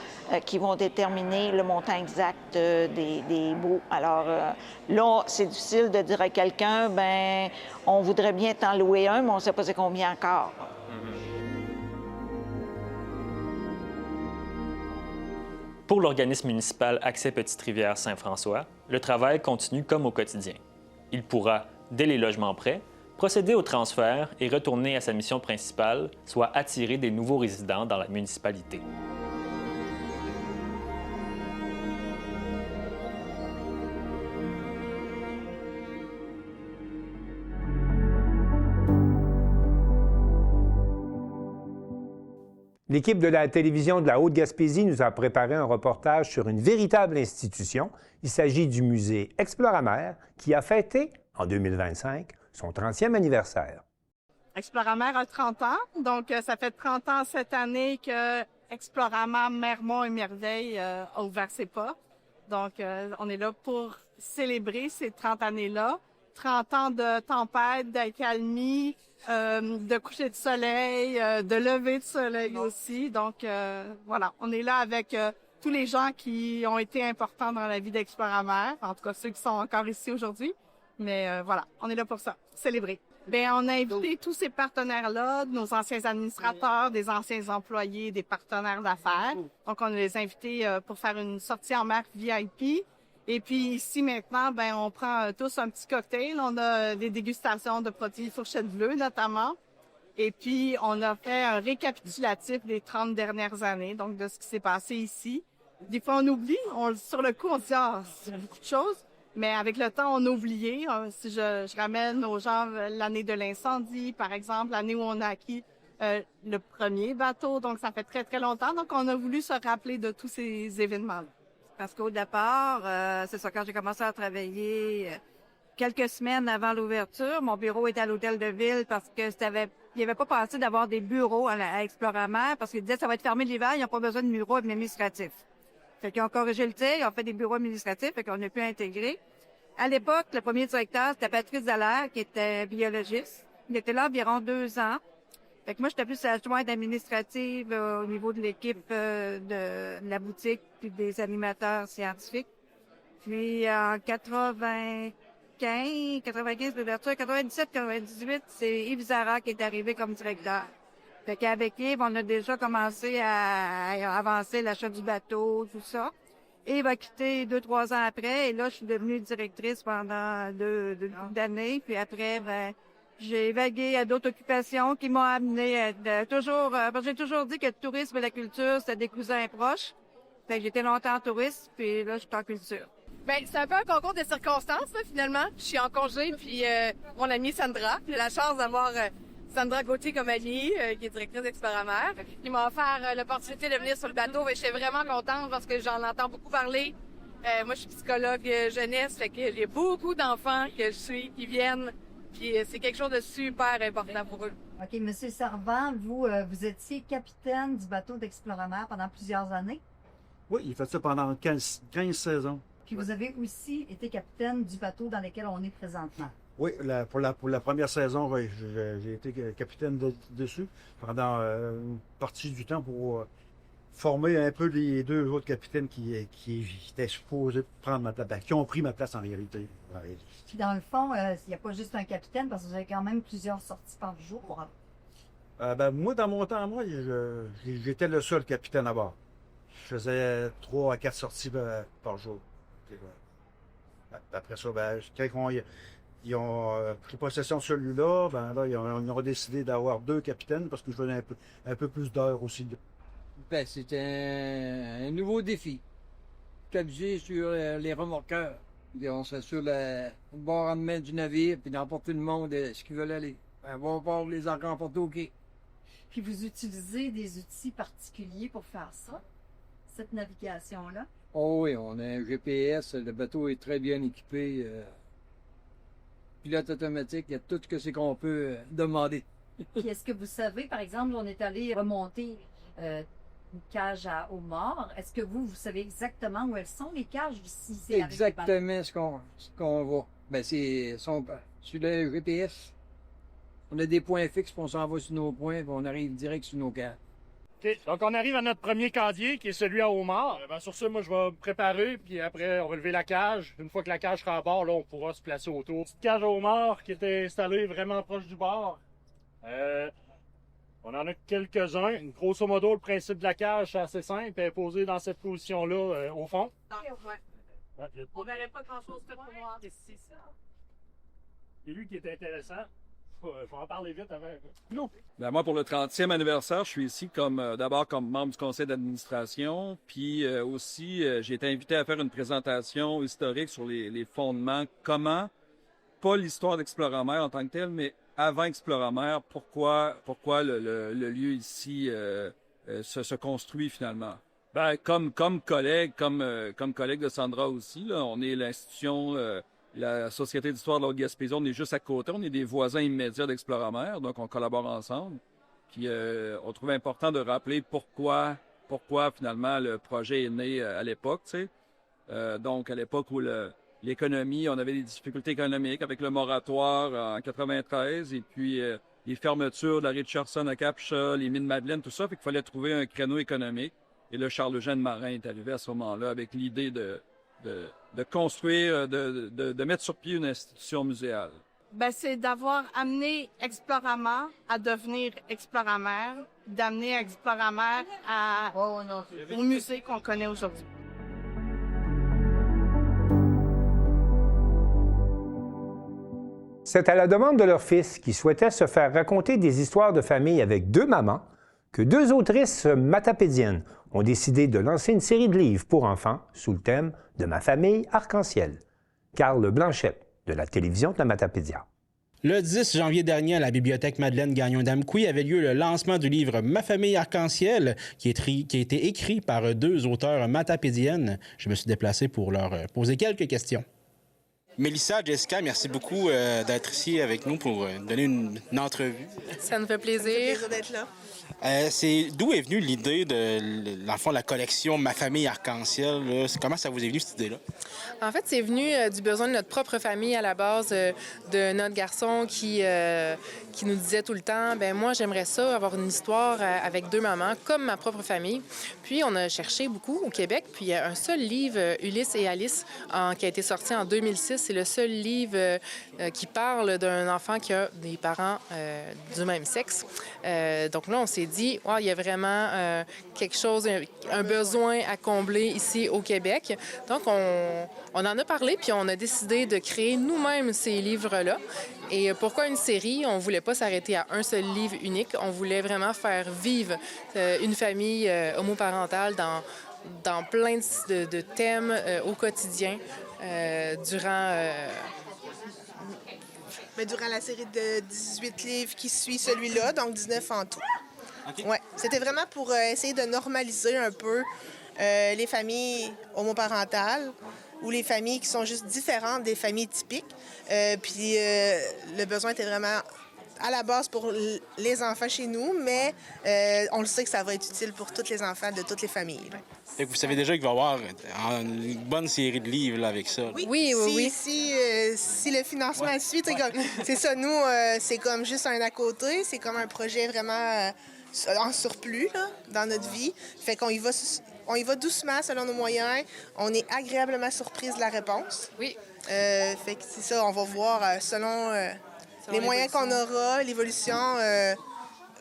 qui vont déterminer le montant exact des baux. Alors là, c'est difficile de dire à quelqu'un, ben on voudrait bien t'en louer un, mais on ne sait pas c'est combien encore. Pour l'organisme municipal Accès Petite-Rivière-Saint-François, le travail continue comme au quotidien. Il pourra, dès les logements prêts, procéder au transfert et retourner à sa mission principale, soit attirer des nouveaux résidents dans la municipalité. L'équipe de la télévision de la Haute-Gaspésie nous a préparé un reportage sur une véritable institution. Il s'agit du musée Exploramer qui a fêté, en 2025, son 30e anniversaire. Exploramer a 30 ans, donc ça fait 30 ans cette année que Exploramer Mermont et Merveille a ouvert ses portes. Donc on est là pour célébrer ces 30 années-là. 30 ans de tempête, d'accalmie, de coucher de soleil, de lever de soleil aussi. Donc, voilà, on est là avec tous les gens qui ont été importants dans la vie d'Exploramer, en tout cas ceux qui sont encore ici aujourd'hui. Mais voilà, on est là pour ça, célébrer. Bien, on a invité tous ces partenaires-là, nos anciens administrateurs, des anciens employés, des partenaires d'affaires. Donc, on les a invités pour faire une sortie en mer VIP. Et puis ici maintenant, ben on prend tous un petit cocktail. On a des dégustations de produits fourchette bleue notamment. Et puis on a fait un récapitulatif des 30 dernières années, donc de ce qui s'est passé ici. Des fois, on oublie. Sur le coup, on se dit « Ah, c'est beaucoup de choses ». Mais avec le temps, on a oublié. Si je ramène aux gens l'année de l'incendie, par exemple, l'année où on a acquis le premier bateau. Donc, ça fait très, très longtemps. Donc, on a voulu se rappeler de tous ces événements-là. Parce qu'au départ, c'est ça, quand j'ai commencé à travailler quelques semaines avant l'ouverture, mon bureau était à l'hôtel de ville parce que il n'y avait pas pensé d'avoir des bureaux à Exploramer parce qu'ils disaient que ça va être fermé l'hiver, ils n'ont pas besoin de bureaux administratifs. Fait qu'ils ont corrigé le tir, ils ont fait des bureaux administratifs, fait qu'on a pu intégrer. À l'époque, le premier directeur, c'était Patrice Dallaire, qui était biologiste. Il était là environ 2 ans. Fait que moi, j'étais plus adjointe administrative au niveau de l'équipe de la boutique puis des animateurs scientifiques. Puis en 95 d'ouverture, 97, 98, c'est Yves Zara qui est arrivé comme directeur. Fait qu'avec Yves, on a déjà commencé à avancer l'achat du bateau, tout ça. Et il va quitter 2-3 ans après. Et là, je suis devenue directrice pendant deux années. Puis après, j'ai vagué à d'autres occupations qui m'ont amené à j'ai toujours dit que le tourisme et la culture, c'était des cousins proches. Fait que j'étais longtemps touriste, puis là, je suis en culture. Ben, c'est un peu un concours de circonstances, là, finalement. Je suis en congé, puis mon amie Sandra, j'ai la chance d'avoir Sandra Gauthier comme amie, qui est directrice d'Exploramer. Ils m'ont offert l'opportunité de venir sur le bateau, et j'étais vraiment contente parce que j'en entends beaucoup parler. Moi, je suis psychologue jeunesse, fait que j'ai beaucoup d'enfants que je suis qui viennent, puis c'est quelque chose de super important pour eux. OK, Monsieur Servant, vous étiez capitaine du bateau d'Exploramer pendant plusieurs années. Oui, il fait ça pendant 15 saisons. Puis vous avez aussi été capitaine du bateau dans lequel on est présentement. Oui, pour la première saison, oui, j'ai été capitaine dessus pendant une partie du temps pour former un peu les 2 autres capitaines qui étaient supposés prendre ma place, qui ont pris ma place en réalité. Puis dans le fond, il n'y a pas juste un capitaine parce que vous avez quand même plusieurs sorties par jour. Moi, dans mon temps, j'étais le seul capitaine à bord. Je faisais 3 à 4 sorties par jour. Après ça, quand ils ont pris possession de celui-là, ils ont décidé d'avoir 2 capitaines parce que je faisais un peu plus d'heures aussi. C'était un nouveau défi. Stabiliser sur les remorqueurs. On serait sur le bord en main du navire puis d'emporter le monde ce qu'ils veulent aller. On va voir les encore emporter au quai. Puis vous utilisez des outils particuliers pour faire ça, cette navigation-là? Oh oui, on a un GPS, le bateau est très bien équipé. Pilote automatique, il y a tout ce qu'on peut demander. Puis est-ce que vous savez, par exemple, on est allé remonter une cage à homards. Est-ce que vous savez exactement où elles sont, les cages? Si c'est exactement ce qu'on voit. C'est sur le GPS. On a des points fixes, puis on s'en va sur nos points, puis on arrive direct sur nos cages. OK. Donc, on arrive à notre premier cadier, qui est celui à homard. Sur ça, moi, je vais me préparer, puis après, on va lever la cage. Une fois que la cage sera à bord, là, on pourra se placer autour. Petite cage à homard qui était installée vraiment proche du bord. On en a quelques-uns. Grosso modo, le principe de la cage, c'est assez simple. Elle est posée dans cette position-là, au fond. On verrait pas grand-chose de pour moi. C'est ça. C'est lui qui est intéressant. Je vais en parler vite avant. Non. Moi, pour le 30e anniversaire, je suis ici d'abord comme membre du conseil d'administration, puis aussi, j'ai été invité à faire une présentation historique sur les fondements, comment, pas l'histoire d'Exploramer en tant que tel, mais avant Exploramer, pourquoi le lieu ici se construit finalement. Comme collègue de Sandra aussi, là, on est l'institution... La Société d'histoire de la Haute-Gaspésie, on est juste à côté, on est des voisins immédiats d'Exploramer, donc on collabore ensemble. Puis on trouve important de rappeler pourquoi finalement le projet est né à l'époque, tu sais. Donc à l'époque où l'économie, on avait des difficultés économiques avec le moratoire en 93 et puis les fermetures de la Richardson à Capcha, les mines Madeleine, tout ça, fait qu'il fallait trouver un créneau économique. Et là, Charles-Eugène Marin est arrivé à ce moment-là avec l'idée de construire, de mettre sur pied une institution muséale. C'est d'avoir amené Exploramer à devenir Exploramer, d'amener Exploramer au musée qu'on connaît aujourd'hui. C'est à la demande de leur fils qui souhaitait se faire raconter des histoires de famille avec 2 mamans que 2 autrices matapédiennes ont décidé de lancer une série de livres pour enfants sous le thème de Ma famille arc-en-ciel. Carl Blanchette, de la télévision de la Matapédia. Le 10 janvier dernier, à la bibliothèque Madeleine Gagnon-Damqui avait lieu le lancement du livre Ma famille arc-en-ciel, qui a été écrit par 2 auteurs matapédiennes. Je me suis déplacé pour leur poser quelques questions. Mélissa, Jessica, merci beaucoup d'être ici avec nous pour donner une entrevue. Ça nous fait plaisir. D'être là. D'où est venue l'idée de, dans le fond, la collection Ma famille arc-en-ciel? Comment ça vous est venu, cette idée-là? En fait, c'est venu du besoin de notre propre famille à la base, de notre garçon qui nous disait tout le temps, ben moi, j'aimerais ça, avoir une histoire avec 2 mamans, comme ma propre famille. Puis, on a cherché beaucoup au Québec. Puis, il y a un seul livre, Ulysse et Alice, qui a été sorti en 2006. C'est le seul livre qui parle d'un enfant qui a des parents du même sexe. Donc là, on s'est dit, wow, il y a vraiment quelque chose, un besoin à combler ici au Québec. Donc, on en a parlé, puis on a décidé de créer nous-mêmes ces livres-là. Et pourquoi une série? On ne voulait pas s'arrêter à un seul livre unique. On voulait vraiment faire vivre une famille homoparentale dans plein de thèmes au quotidien durant la série de 18 livres qui suit celui-là, donc 19 en tout. Okay. Ouais. C'était vraiment pour essayer de normaliser un peu les familles homoparentales ou les familles qui sont juste différentes des familles typiques. Puis le besoin était vraiment à la base pour les enfants chez nous, mais on le sait que ça va être utile pour tous les enfants de toutes les familles. Fait que vous savez déjà qu'il va y avoir une bonne série de livres là, avec ça. Là. Oui. Si le financement suit, c'est ça, nous, c'est comme juste un à côté, c'est comme un projet vraiment en surplus là, dans notre vie. Fait qu'on y va doucement selon nos moyens. On est agréablement surprise de la réponse. Oui. Fait que c'est ça, on va voir selon les moyens qu'on aura, l'évolution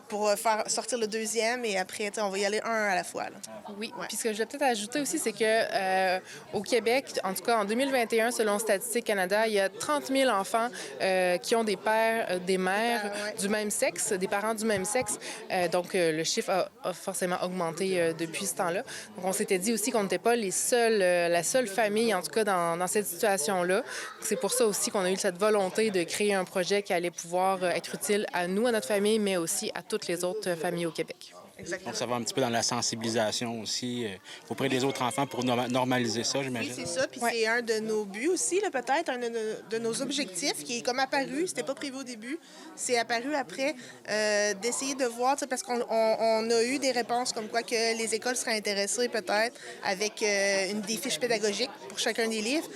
pour faire sortir le 2e et après, on va y aller un à la fois. Là. Oui. Ouais. Puis ce que je vais peut-être ajouter aussi, c'est que au Québec, en tout cas en 2021, selon Statistique Canada, il y a 30 000 enfants qui ont des pères, des mères du même sexe, des parents du même sexe. Donc le chiffre a forcément augmenté depuis ce temps-là. Donc on s'était dit aussi qu'on n'était pas la seule famille, en tout cas dans cette situation-là. C'est pour ça aussi qu'on a eu cette volonté de créer un projet qui allait pouvoir être utile à nous, à notre famille, mais aussi à toutes les autres familles au Québec. Exactement. Donc, ça va un petit peu dans la sensibilisation aussi auprès des autres enfants pour normaliser ça, j'imagine. Oui, c'est ça. Puis c'est un de nos buts aussi, là, peut-être, un de nos objectifs qui est comme apparu. C'était pas prévu au début. C'est apparu après d'essayer de voir, parce qu'on a eu des réponses comme quoi que les écoles seraient intéressées peut-être avec des fiches pédagogiques pour chacun des livres.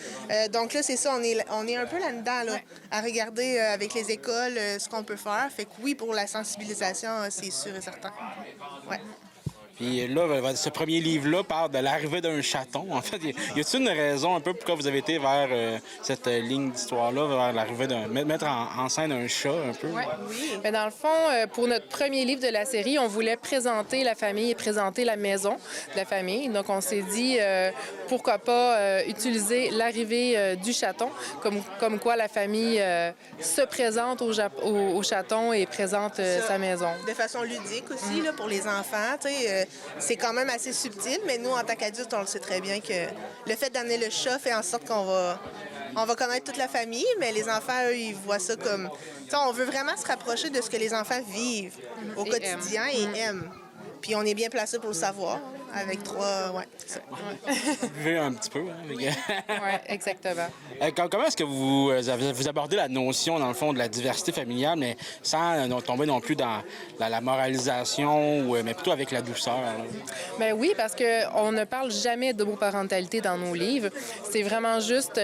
Donc là, c'est ça, on est un peu là-dedans, là, à regarder avec les écoles ce qu'on peut faire. Fait que oui, pour la sensibilisation, c'est sûr et certain. Ouais. Puis là, ce premier livre-là parle de l'arrivée d'un chaton. En fait, y a-t-il une raison un peu pourquoi vous avez été vers cette ligne d'histoire-là, vers l'arrivée mettre en scène un chat un peu? Ouais. Oui. Mais dans le fond, pour notre premier livre de la série, on voulait présenter la famille et présenter la maison de la famille. Donc, on s'est dit, pourquoi pas utiliser l'arrivée du chaton, comme quoi la famille se présente au chaton et présente sa maison. De façon ludique aussi, là, pour les enfants, tu sais. C'est quand même assez subtil, mais nous, en tant qu'adultes, on le sait très bien que le fait d'amener le chat fait en sorte qu'on va connaître toute la famille, mais les enfants, eux, ils voient ça comme... T'sais, on veut vraiment se rapprocher de ce que les enfants vivent au quotidien et aiment. Puis on est bien placé pour le savoir, avec 3... Ouais, c'est ça. Vous vivez un petit peu, hein? Oui, exactement. Comment est-ce que vous abordez la notion, dans le fond, de la diversité familiale, mais sans tomber non plus dans la moralisation, mais plutôt avec la douceur? Bien oui, parce qu'on ne parle jamais d'homoparentalité dans nos livres. C'est vraiment juste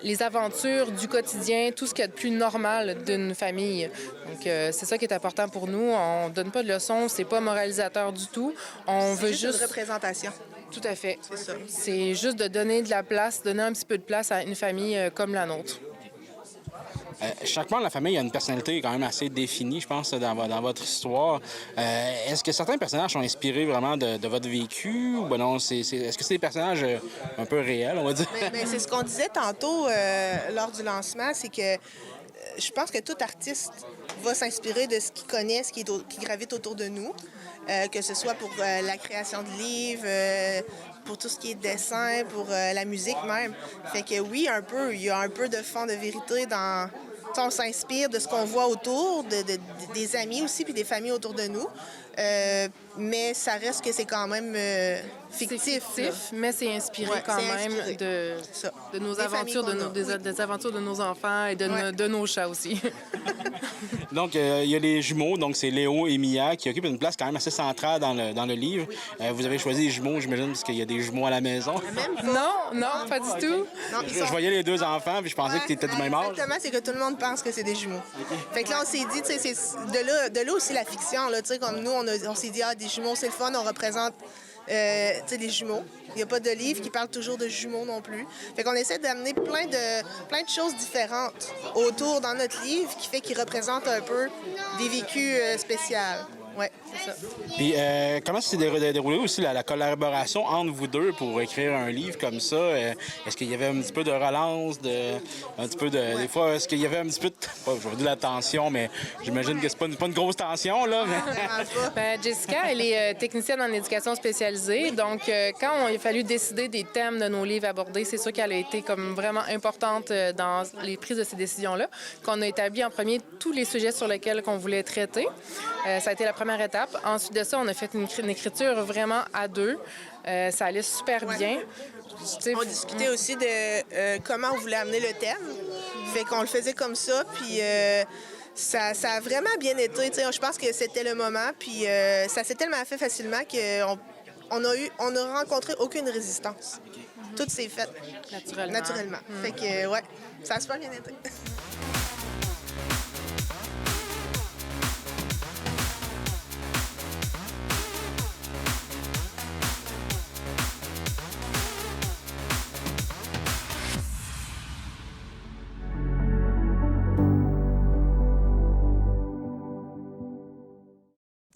les aventures du quotidien, tout ce qu'il y a de plus normal d'une famille. Donc, c'est ça qui est important pour nous. On ne donne pas de leçons, c'est pas moralisateur du tout. On veut juste une représentation. Tout à fait. C'est ça. C'est juste de donner de la place, donner un petit peu de place à une famille comme la nôtre. Chaque membre de la famille a une personnalité quand même assez définie, je pense, dans votre histoire. Est-ce que certains personnages sont inspirés vraiment de votre vécu? Ou ben non, est-ce que c'est des personnages un peu réels, on va dire? Mais c'est ce qu'on disait tantôt lors du lancement, c'est que je pense que tout artiste va s'inspirer de ce qu'il connaît, qui gravite autour de nous, que ce soit pour la création de livres, pour tout ce qui est dessin, pour la musique même. Fait que oui, il y a un peu de fond de vérité dans... On s'inspire de ce qu'on voit autour, des amis aussi, puis des familles autour de nous. Mais ça reste que c'est quand même fictif. C'est fictif, mais c'est inspiré quand même de nos aventures, des aventures de nos enfants et de nos chats aussi. Donc, il y a les jumeaux, donc c'est Léo et Mia, qui occupent une place quand même assez centrale dans le livre. Vous avez choisi les jumeaux, j'imagine, parce qu'il y a des jumeaux à la maison. Non, pas du tout. Non, je voyais les deux enfants, puis je pensais que tu étais du même âge. Exactement, c'est que tout le monde pense que c'est des jumeaux. Fait que là, on s'est dit, tu sais, c'est de là aussi la fiction, là, tu sais, comme nous, on s'est dit, des jumeaux, c'est le fun, on représente des jumeaux. Il n'y a pas de livre qui parle toujours de jumeaux non plus. Fait qu'on essaie d'amener plein de choses différentes autour dans notre livre qui fait qu'il représente un peu des vécus spéciaux. Ouais, c'est ça. Puis comment s'est déroulée aussi la collaboration entre vous deux pour écrire un livre comme ça? Est-ce qu'il y avait un petit peu de relance, un petit peu de... Des fois, est-ce qu'il y avait un petit peu de... je vais dire la tension, mais j'imagine que c'est pas une grosse tension, là. Mais... Jessica, elle est technicienne en éducation spécialisée. Donc, quand il a fallu décider des thèmes de nos livres abordés, c'est sûr qu'elle a été comme vraiment importante dans les prises de ces décisions-là. Qu'on a établi en premier tous les sujets sur lesquels on voulait traiter. Ça a été la première étape. Ensuite de ça, on a fait une écriture vraiment à deux. Ça allait super bien. On discutait aussi de comment on voulait amener le thème. Fait qu'on le faisait comme ça, puis ça a vraiment bien été. T'sais, je pense que c'était le moment, puis ça s'est tellement fait facilement qu'on a rencontré aucune résistance. Tout s'est fait naturellement. Fait que, ouais, ça a super bien été.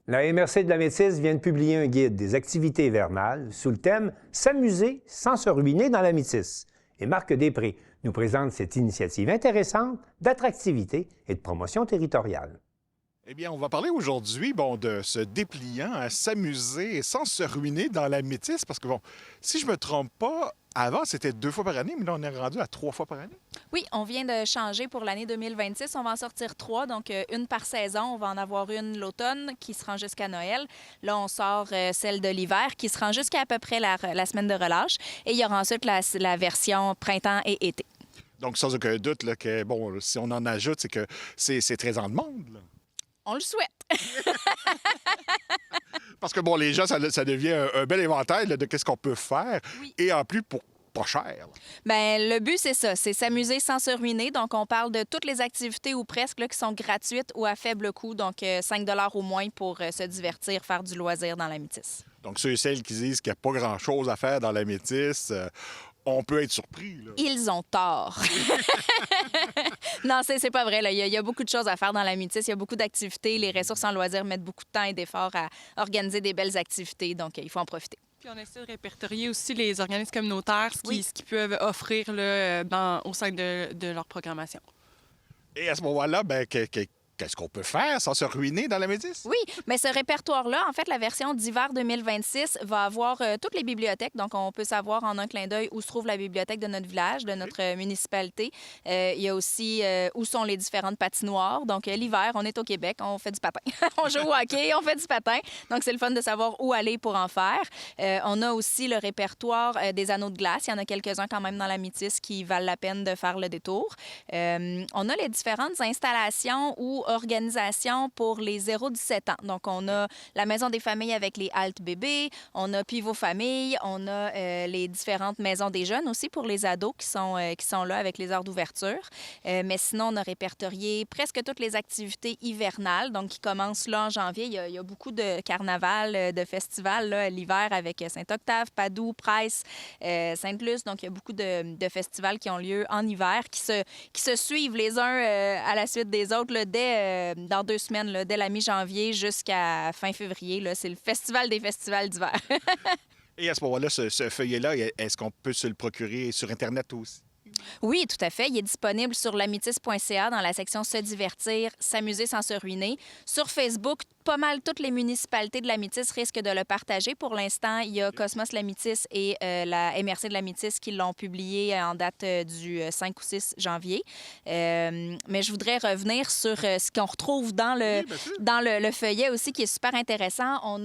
La MRC de la Métisse vient de publier un guide des activités hivernales sous le thème « S'amuser sans se ruiner dans la Métisse ». Et Marc Després nous présente cette initiative intéressante d'attractivité et de promotion territoriale. Eh bien, on va parler aujourd'hui de ce dépliant à s'amuser sans se ruiner dans la Métisse. Parce que, si je ne me trompe pas, avant, c'était 2 fois par année, mais là, on est rendu à 3 fois par année. Oui, on vient de changer pour l'année 2026. On va en sortir 3, donc une par saison. On va en avoir une l'automne qui se rend jusqu'à Noël. Là, on sort celle de l'hiver qui se rend jusqu'à peu près la semaine de relâche. Et il y aura ensuite la version printemps et été. Donc, sans aucun doute, là, que, si on en ajoute, c'est que c'est très en demande, là. On le souhaite. Parce que, les gens, ça devient un bel inventaire là, de qu'est-ce qu'on peut faire. Oui. Et en plus, pour pas cher. Bien, le but, c'est ça. C'est s'amuser sans se ruiner. Donc, on parle de toutes les activités ou presque là, qui sont gratuites ou à faible coût. Donc, 5 $ au moins pour se divertir, faire du loisir dans la Métisse. Donc, ceux et celles qui disent qu'il n'y a pas grand-chose à faire dans la Métisse... on peut être surpris. Là. Ils ont tort. Non, c'est pas vrai. Là. Il y a beaucoup de choses à faire dans la Métisse. Il y a beaucoup d'activités. Les ressources en loisirs mettent beaucoup de temps et d'efforts à organiser des belles activités. Donc, il faut en profiter. Puis on essaie de répertorier aussi les organismes communautaires, ce qu'ils peuvent offrir là, au sein de leur programmation. Et à ce moment-là, qu'est-ce qu'on peut faire sans se ruiner dans la Métisse? Oui, mais ce répertoire-là, en fait, la version d'hiver 2026 va avoir toutes les bibliothèques. Donc, on peut savoir en un clin d'œil où se trouve la bibliothèque de notre village, de notre municipalité. Il y a aussi où sont les différentes patinoires. Donc, l'hiver, on est au Québec, on fait du patin. On joue au hockey, on fait du patin. Donc, c'est le fun de savoir où aller pour en faire. On a aussi le répertoire des anneaux de glace. Il y en a quelques-uns quand même dans la Métisse qui valent la peine de faire le détour. On a les différentes installations ou organisation pour les 0-17 ans. Donc, on a la Maison des familles avec les haltes bébés, on a Pivot Famille, on a les différentes maisons des jeunes aussi pour les ados qui sont là avec les heures d'ouverture. Mais sinon, on a répertorié presque toutes les activités hivernales, donc qui commencent là en janvier. Il y a beaucoup de carnaval, de festivals là, l'hiver avec Saint-Octave, Padoue, Price, Sainte-Luce. Donc, il y a beaucoup de festivals qui ont lieu en hiver, qui se suivent les uns à la suite des autres là, dans 2 semaines, là, dès la mi-janvier jusqu'à fin février. Là, c'est le festival des festivals d'hiver. Et à ce moment-là, ce feuillet-là, est-ce qu'on peut se le procurer sur Internet aussi? Oui, tout à fait. Il est disponible sur lamitis.ca dans la section Se divertir, s'amuser sans se ruiner. Sur Facebook, pas mal toutes les municipalités de l'Amitis risquent de le partager. Pour l'instant, il y a Cosmos Lamitis et la MRC de l'Amitis qui l'ont publié en date du 5 ou 6 janvier. Mais je voudrais revenir sur ce qu'on retrouve dans le feuillet aussi, qui est super intéressant.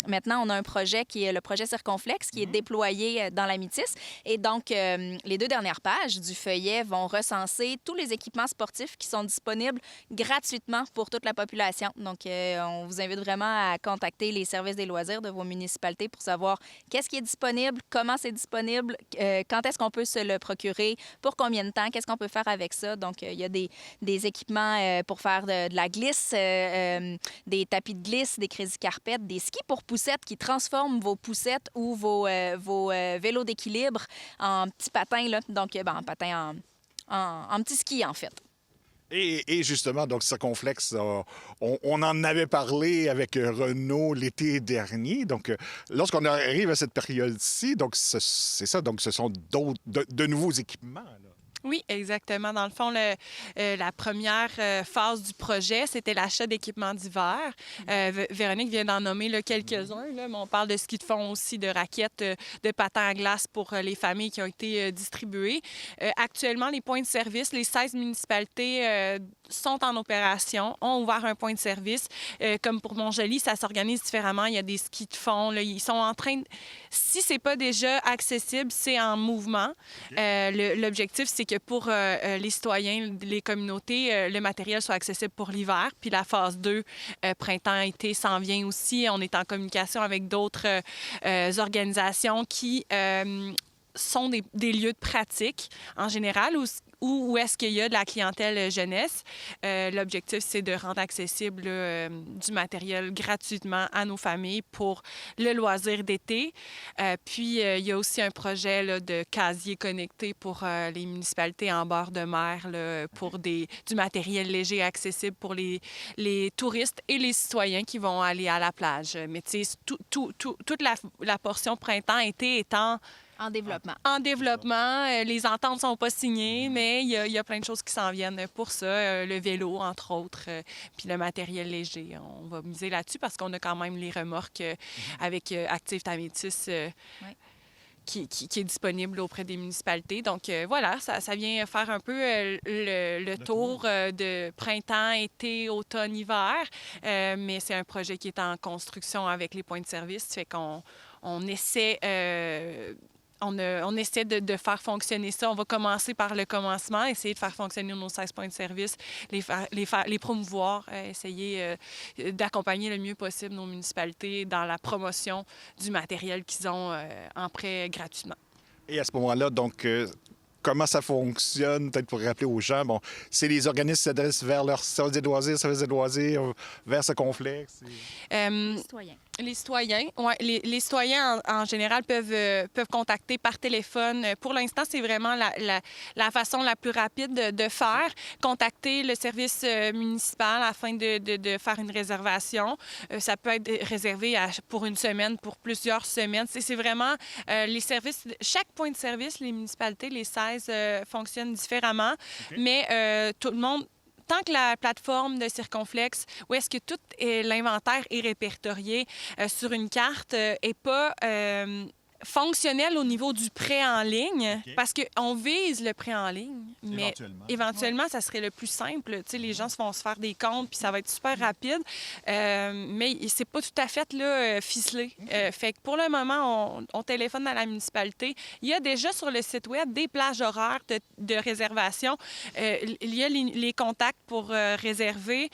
Maintenant, on a un projet qui est le projet Circonflexe, qui est déployé dans l'Amitis. Et donc, les 2 dernières pages du feuillet vont recenser tous les équipements sportifs qui sont disponibles gratuitement pour toute la population. Donc, on vous invite vraiment à contacter les services des loisirs de vos municipalités pour savoir qu'est-ce qui est disponible, comment c'est disponible, quand est-ce qu'on peut se le procurer, pour combien de temps, qu'est-ce qu'on peut faire avec ça. Donc, il y a des équipements pour faire de la glisse, des tapis de glisse, des crazy carpets, des skis pour poussettes qui transforment vos poussettes ou vos vélos d'équilibre en petits patins, là. Donc, en patin en petit ski, en fait. Et justement, donc, Circonflexe, on en avait parlé avec Renaud l'été dernier. Donc, lorsqu'on arrive à cette période-ci, donc, c'est ça. Donc, ce sont de nouveaux équipements, là. Oui, exactement. Dans le fond, la première phase du projet, c'était l'achat d'équipements d'hiver. Véronique vient d'en nommer là, quelques-uns. Là, mais on parle de ski de fond aussi, de raquettes, de patins à glace pour les familles qui ont été distribuées. Actuellement, les points de service, les 16 municipalités sont en opération, ont ouvert un point de service. Comme pour Montjoly, ça s'organise différemment. Il y a des skis de fond. Là, ils sont en train de... Si c'est pas déjà accessible, c'est en mouvement. L'objectif, c'est que pour les citoyens, les communautés, le matériel soit accessible pour l'hiver. Puis la phase 2, printemps-été, s'en vient aussi. On est en communication avec d'autres organisations qui sont des lieux de pratique en général où est-ce qu'il y a de la clientèle jeunesse. L'objectif, c'est de rendre accessible du matériel gratuitement à nos familles pour le loisir d'été. Puis, il y a aussi un projet là, de casier connecté pour les municipalités en bord de mer là, pour du matériel léger accessible pour les touristes et les citoyens qui vont aller à la plage. Mais tu sais, toute la portion printemps-été étant en développement. En développement. Les ententes ne sont pas signées, mais il y a plein de choses qui s'en viennent pour ça. Le vélo, entre autres, puis le matériel léger. On va miser là-dessus parce qu'on a quand même les remorques avec Active Tamitis qui est disponible auprès des municipalités. Donc, voilà, ça vient faire un peu le tour de printemps, été, automne, hiver. Mais c'est un projet qui est en construction avec les points de service. Ça fait qu'on essaie... On essaie de faire fonctionner ça. On va commencer par le commencement, essayer de faire fonctionner nos 16 points de service, les promouvoir, essayer d'accompagner le mieux possible nos municipalités dans la promotion du matériel qu'ils ont en prêt gratuitement. Et à ce moment-là, donc, comment ça fonctionne, peut-être pour rappeler aux gens, bon, c'est les organismes qui s'adressent vers leur service des loisirs, vers ce complexe. Les citoyens, les citoyens en général peuvent contacter par téléphone. Pour l'instant, c'est vraiment la façon la plus rapide de faire. Contacter le service municipal afin de faire une réservation. Ça peut être réservé pour une semaine, pour plusieurs semaines. C'est vraiment les services. Chaque point de service, les municipalités, les 16 fonctionnent différemment, mais tout le monde. Tant que la plateforme de Circonflexe, où est-ce que tout l'inventaire est répertorié sur une carte, n'est pas fonctionnel au niveau du prêt en ligne, parce qu'on vise le prêt en ligne, mais éventuellement, ça serait le plus simple. Tu sais, les gens vont se faire des comptes, puis ça va être super rapide, mais c'est pas tout à fait là, ficelé. Fait que pour le moment, on téléphone à la municipalité. Il y a déjà sur le site web des plages horaires de réservation. Il y a les contacts pour réserver.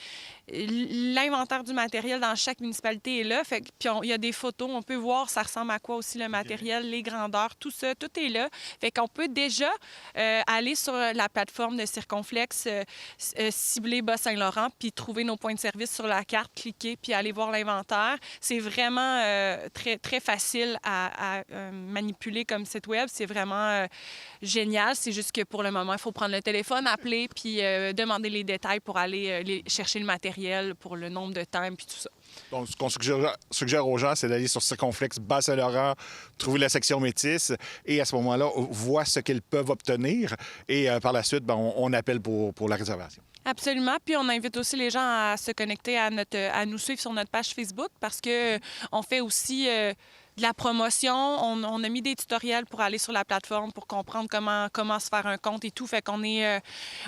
L'inventaire du matériel dans chaque municipalité est là. Fait que, puis il y a des photos, on peut voir ça ressemble à quoi aussi le matériel, les grandeurs, tout ça, tout est là. Fait qu'on peut déjà aller sur la plateforme de Circonflexe, cibler Bas-Saint-Laurent, puis trouver nos points de service sur la carte, cliquer, puis aller voir l'inventaire. C'est vraiment très, très facile à manipuler comme site web. C'est vraiment génial. C'est juste que pour le moment, il faut prendre le téléphone, appeler, puis demander les détails pour aller chercher le matériel pour le nombre de temps, puis tout ça. Donc, ce qu'on suggère aux gens, c'est d'aller sur Circonflex Bas-Saint-Laurent, trouver la section métis et à ce moment-là, voir ce qu'ils peuvent obtenir. Et par la suite, on appelle pour la réservation. Absolument. Puis on invite aussi les gens à se connecter à nous suivre sur notre page Facebook parce que on fait aussi de la promotion. On a mis des tutoriels pour aller sur la plateforme pour comprendre comment se faire un compte et tout. Fait qu'on est,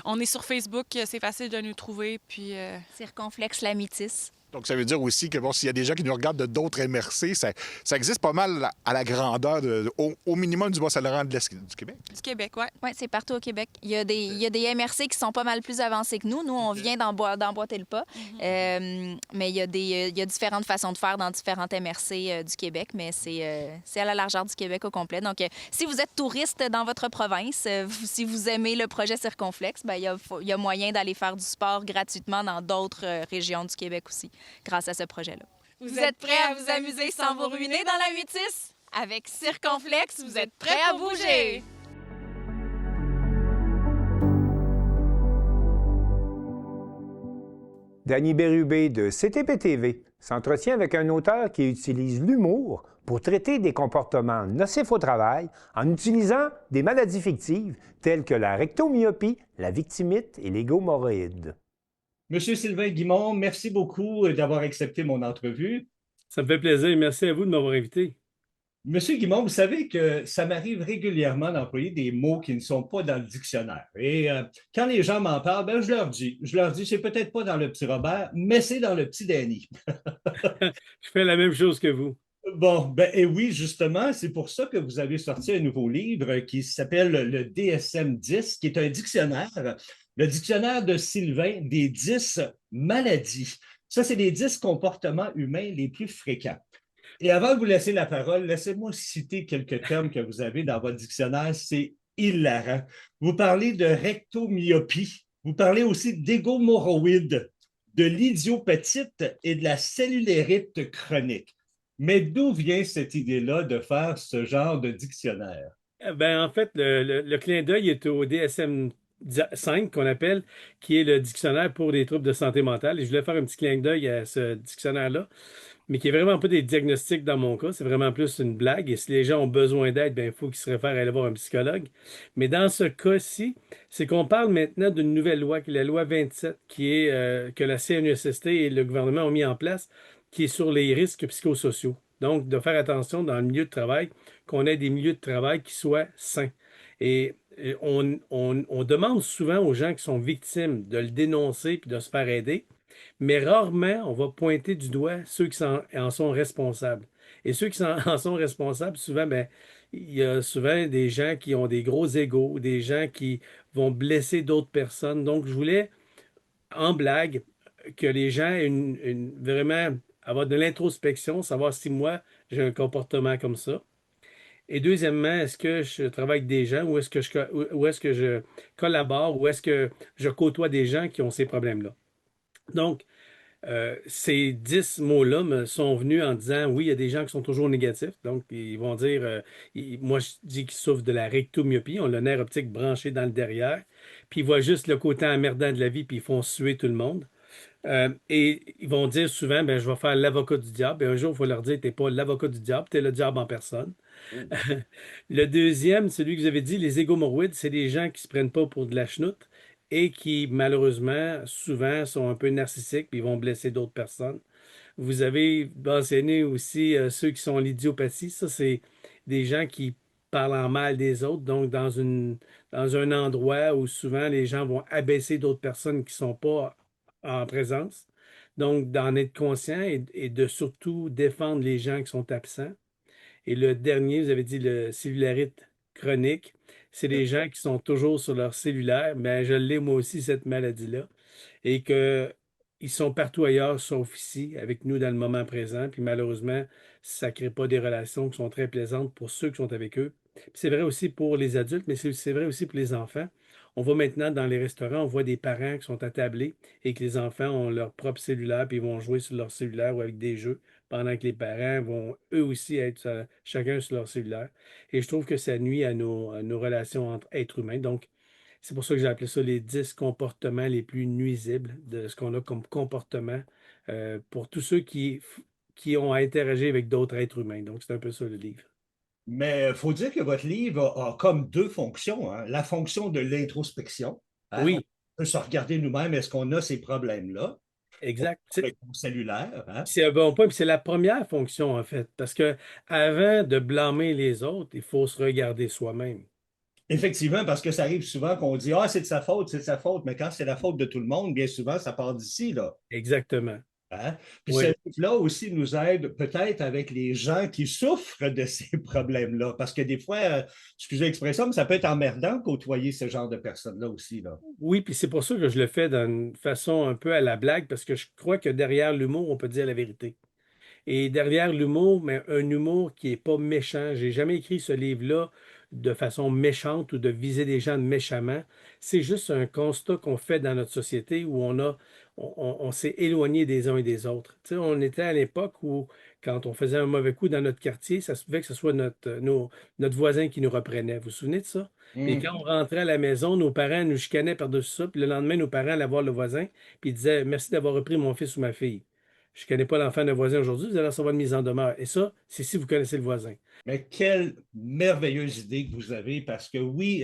on est sur Facebook. C'est facile de nous trouver. Puis Circonflexe la Métis. Donc, ça veut dire aussi que s'il y a des gens qui nous regardent de d'autres MRC, ça existe pas mal à la grandeur, au minimum du Bas-Saint-Laurent de l'Est du Québec. Du Québec, oui. Oui, c'est partout au Québec. Il y a des MRC qui sont pas mal plus avancés que nous. Nous, on vient d'emboîter le pas. Mais il y a différentes façons de faire dans différentes MRC du Québec, mais c'est à la largeur du Québec au complet. Donc, si vous êtes touriste dans votre province, si vous aimez le projet Circonflexe, il y a moyen d'aller faire du sport gratuitement dans d'autres régions du Québec aussi, grâce à ce projet-là. Vous êtes prêts à vous amuser sans vous ruiner dans la métisse? Avec Circonflexe, vous êtes prêts à bouger! Danny Bérubé de CTP-TV s'entretient avec un auteur qui utilise l'humour pour traiter des comportements nocifs au travail en utilisant des maladies fictives telles que la rectomyopie, la victimite et l'égomoroïde. Monsieur Sylvain Guimond, merci beaucoup d'avoir accepté mon entrevue. Ça me fait plaisir. Merci à vous de m'avoir invité. Monsieur Guimond, vous savez que ça m'arrive régulièrement d'employer des mots qui ne sont pas dans le dictionnaire. Et quand les gens m'en parlent, je leur dis, c'est peut-être pas dans le petit Robert, mais c'est dans le petit Danny. Je fais la même chose que vous. Bon, et oui, justement, c'est pour ça que vous avez sorti un nouveau livre qui s'appelle le DSM-10, qui est un dictionnaire, le dictionnaire de Sylvain des 10 maladies. Ça, c'est les 10 comportements humains les plus fréquents. Et avant de vous laisser la parole, laissez-moi citer quelques termes que vous avez dans votre dictionnaire. C'est hilarant. Vous parlez de rectomyopie. Vous parlez aussi d'égomoroïde, de l'idiopatite et de la cellulérite chronique. Mais d'où vient cette idée-là de faire ce genre de dictionnaire? En fait, le clin d'œil est au DSM-5 qu'on appelle, qui est le dictionnaire pour les troubles de santé mentale. Et je voulais faire un petit clin d'œil à ce dictionnaire-là, mais qui est vraiment pas des diagnostics dans mon cas, c'est vraiment plus une blague. Et si les gens ont besoin d'aide, il faut qu'ils se réfèrent à aller voir un psychologue. Mais dans ce cas-ci, c'est qu'on parle maintenant d'une nouvelle loi, qui est la loi 27, qui est que la CNESST et le gouvernement ont mis en place, qui est sur les risques psychosociaux. Donc, de faire attention dans le milieu de travail, qu'on ait des milieux de travail qui soient sains. Et on demande souvent aux gens qui sont victimes de le dénoncer puis de se faire aider, mais rarement on va pointer du doigt ceux qui en sont responsables. Et ceux qui en sont responsables, souvent, il y a souvent des gens qui ont des gros égos, des gens qui vont blesser d'autres personnes. Donc, je voulais, en blague, que les gens aient vraiment avoir de l'introspection, savoir si moi, j'ai un comportement comme ça. Et deuxièmement, est-ce que je travaille avec des gens ou est-ce que je collabore ou est-ce que je côtoie des gens qui ont ces problèmes-là? Donc, ces 10 mots-là me sont venus en disant, oui, il y a des gens qui sont toujours négatifs. Donc, ils vont dire, moi, je dis qu'ils souffrent de la rectomyopie. On a le nerf optique branché dans le derrière. Puis, ils voient juste le côté emmerdant de la vie, puis ils font suer tout le monde. Et ils vont dire souvent, je vais faire l'avocat du diable. Et un jour, il faut leur dire, tu n'es pas l'avocat du diable, tu es le diable en personne. Le deuxième, celui que vous avez dit, les égomoroïdes, c'est des gens qui ne se prennent pas pour de la chenoute et qui, malheureusement, souvent, sont un peu narcissiques et vont blesser d'autres personnes. Vous avez mentionné aussi ceux qui sont l'idiopathie. Ça, c'est des gens qui parlent en mal des autres, donc dans un endroit où souvent les gens vont abaisser d'autres personnes qui ne sont pas en présence. Donc, d'en être conscient et de surtout défendre les gens qui sont absents. Et le dernier, vous avez dit le cellulaire chronique, c'est les gens qui sont toujours sur leur cellulaire, mais je l'ai moi aussi, cette maladie-là, et qu'ils sont partout ailleurs, sauf ici, avec nous dans le moment présent, puis malheureusement, ça ne crée pas des relations qui sont très plaisantes pour ceux qui sont avec eux. Puis c'est vrai aussi pour les adultes, mais c'est vrai aussi pour les enfants. On va maintenant dans les restaurants, on voit des parents qui sont attablés et que les enfants ont leur propre cellulaire, puis ils vont jouer sur leur cellulaire ou avec des jeux, pendant que les parents vont eux aussi être chacun sur leur cellulaire. Et je trouve que ça nuit à nos relations entre êtres humains. Donc, c'est pour ça que j'ai appelé ça les 10 comportements les plus nuisibles de ce qu'on a comme comportement pour tous ceux qui ont à interagir avec d'autres êtres humains. Donc, c'est un peu ça le livre. Mais il faut dire que votre livre a comme deux fonctions, hein. La fonction de l'introspection. Hein? Oui. On peut se regarder nous-mêmes, est-ce qu'on a ces problèmes-là? Exact. Avec mon cellulaire. Hein? C'est un bon point, puis c'est la première fonction, en fait, parce que avant de blâmer les autres, il faut se regarder soi-même. Effectivement, parce que ça arrive souvent qu'on dit ah, c'est de sa faute, c'est de sa faute, mais quand c'est la faute de tout le monde, bien souvent, ça part d'ici, là. Exactement. Hein? Puis Oui. ce livre-là aussi nous aide peut-être avec les gens qui souffrent de ces problèmes-là. Parce que des fois, excusez l'expression, mais ça peut être emmerdant côtoyer ce genre de personnes-là aussi. Là. Oui, puis c'est pour ça que je le fais d'une façon un peu à la blague, parce que je crois que derrière l'humour, on peut dire la vérité. Et derrière l'humour, mais un humour qui n'est pas méchant. J'ai jamais écrit ce livre-là de façon méchante ou de viser des gens méchamment. C'est juste un constat qu'on fait dans notre société où on s'est éloigné des uns et des autres. Tu sais, on était à l'époque où, quand on faisait un mauvais coup dans notre quartier, ça se pouvait que ce soit notre voisin qui nous reprenait. Vous vous souvenez de ça? Et quand on rentrait à la maison, nos parents nous chicanaient par-dessus ça, puis le lendemain, nos parents allaient voir le voisin, puis ils disaient « Merci d'avoir repris mon fils ou ma fille ». Je ne connais pas l'enfant d'un voisin aujourd'hui, vous allez recevoir une mise en demeure. Et ça, c'est si vous connaissez le voisin. Mais quelle merveilleuse idée que vous avez, parce que oui,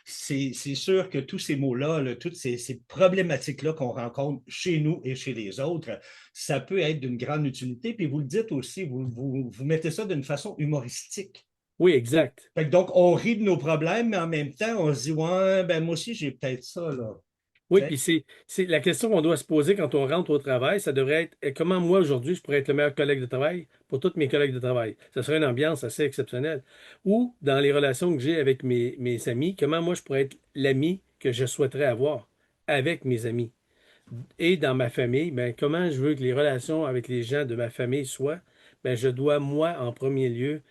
c'est sûr que tous ces mots-là, là, toutes ces problématiques-là qu'on rencontre chez nous et chez les autres, ça peut être d'une grande utilité. Puis vous le dites aussi, vous mettez ça d'une façon humoristique. Oui, exact. Fait que donc, on rit de nos problèmes, mais en même temps, on se dit, ouais, ben moi aussi, j'ai peut-être ça, là. Oui, puis c'est la question qu'on doit se poser quand on rentre au travail, ça devrait être comment moi aujourd'hui je pourrais être le meilleur collègue de travail pour tous mes collègues de travail. Ça serait une ambiance assez exceptionnelle. Ou dans les relations que j'ai avec mes amis, comment moi je pourrais être l'ami que je souhaiterais avoir avec mes amis. Et dans ma famille, ben, comment je veux que les relations avec les gens de ma famille soient, ben, je dois moi en premier lieu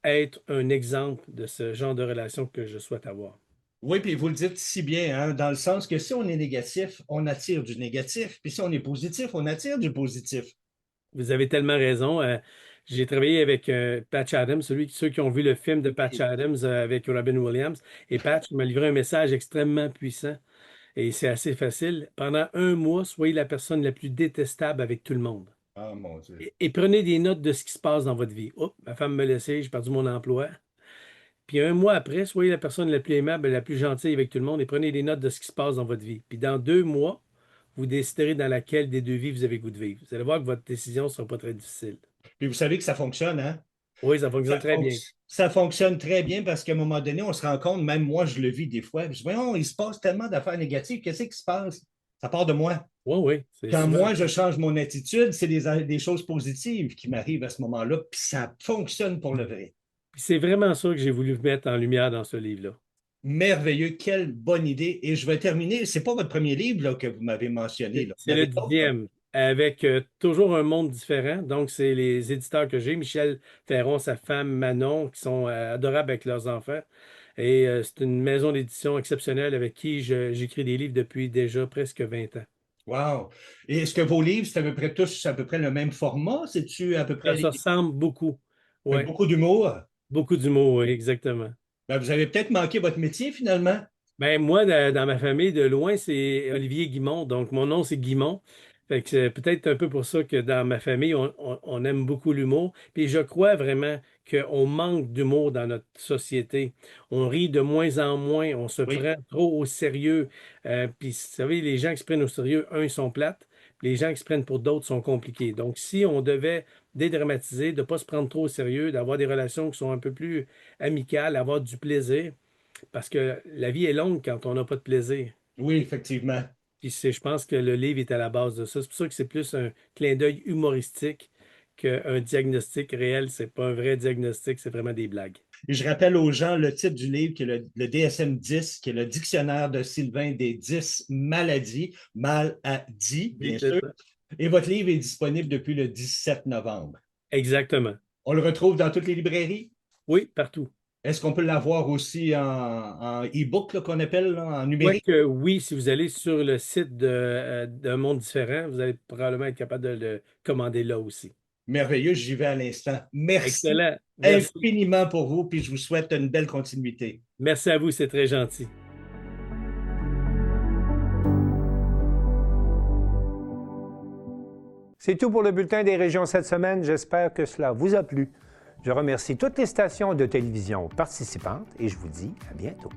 être un exemple de ce genre de relation que je souhaite avoir. Oui, puis vous le dites si bien, hein, dans le sens que si on est négatif, on attire du négatif. Puis si on est positif, on attire du positif. Vous avez tellement raison. J'ai travaillé avec Patch Adams, ceux qui ont vu le film de Patch Adams avec Robin Williams. Et Patch m'a livré un message extrêmement puissant. Et c'est assez facile. Pendant un mois, soyez la personne la plus détestable avec tout le monde. Ah, mon Dieu. Et prenez des notes de ce qui se passe dans votre vie. Oups, ma femme me laissait, j'ai perdu mon emploi. Puis un mois après, soyez la personne la plus aimable, la plus gentille avec tout le monde et prenez des notes de ce qui se passe dans votre vie. Puis dans 2 mois, vous déciderez dans laquelle des deux vies vous avez goût de vivre. Vous allez voir que votre décision ne sera pas très difficile. Puis vous savez que ça fonctionne, hein? Oui, ça fonctionne très bien. Ça fonctionne très bien parce qu'à un moment donné, on se rend compte, même moi, je le vis des fois. Je dis, voyons, il se passe tellement d'affaires négatives. Qu'est-ce qui se passe? Ça part de moi. Oui. Quand moi, je change mon attitude, c'est des choses positives qui m'arrivent à ce moment-là. Puis ça fonctionne pour le vrai. Puis c'est vraiment ça que j'ai voulu mettre en lumière dans ce livre-là. Merveilleux, quelle bonne idée. Et je vais terminer. C'est pas votre premier livre là, que vous m'avez mentionné. Là. C'est le 10e, avec toujours un monde différent. Donc, c'est les éditeurs que j'ai, Michel Ferron, sa femme Manon, qui sont adorables avec leurs enfants. Et c'est une maison d'édition exceptionnelle avec qui j'écris des livres depuis déjà presque 20 ans. Wow! Et est-ce que vos livres, c'est à peu près tous à peu près le même format? C'est-tu à peu près... Ça ressemble beaucoup. Ouais. Beaucoup d'humour? Beaucoup d'humour, oui, exactement. Ben, vous avez peut-être manqué votre métier, finalement. Ben, moi, dans ma famille, de loin, c'est Olivier Guimond. Donc, mon nom, c'est Guimond. Fait que c'est peut-être un peu pour ça que dans ma famille, on aime beaucoup l'humour. Puis je crois vraiment qu'on manque d'humour dans notre société. On rit de moins en moins, on se prend trop au sérieux. Puis, vous savez, les gens qui se prennent au sérieux, ils sont plates. Les gens qui se prennent pour d'autres sont compliqués. Donc, si on devait dédramatiser, de ne pas se prendre trop au sérieux, d'avoir des relations qui sont un peu plus amicales, avoir du plaisir, parce que la vie est longue quand on n'a pas de plaisir. Oui, effectivement. Puis je pense que le livre est à la base de ça. C'est pour ça que c'est plus un clin d'œil humoristique qu'un diagnostic réel. C'est pas un vrai diagnostic, c'est vraiment des blagues. Et je rappelle aux gens le titre du livre qui est le DSM-10, qui est le dictionnaire de Sylvain des 10 maladies, maladies, bien sûr. Et votre livre est disponible depuis le 17 novembre. Exactement. On le retrouve dans toutes les librairies? Oui, partout. Est-ce qu'on peut l'avoir aussi en e-book qu'on appelle, là, en numérique? Oui, si vous allez sur le site d'Un Monde Différent, vous allez probablement être capable de le commander là aussi. Merveilleux, j'y vais à l'instant. Merci. Excellent. Merci infiniment pour vous, puis je vous souhaite une belle continuité. Merci à vous, c'est très gentil. C'est tout pour le bulletin des régions cette semaine. J'espère que cela vous a plu. Je remercie toutes les stations de télévision participantes et je vous dis à bientôt.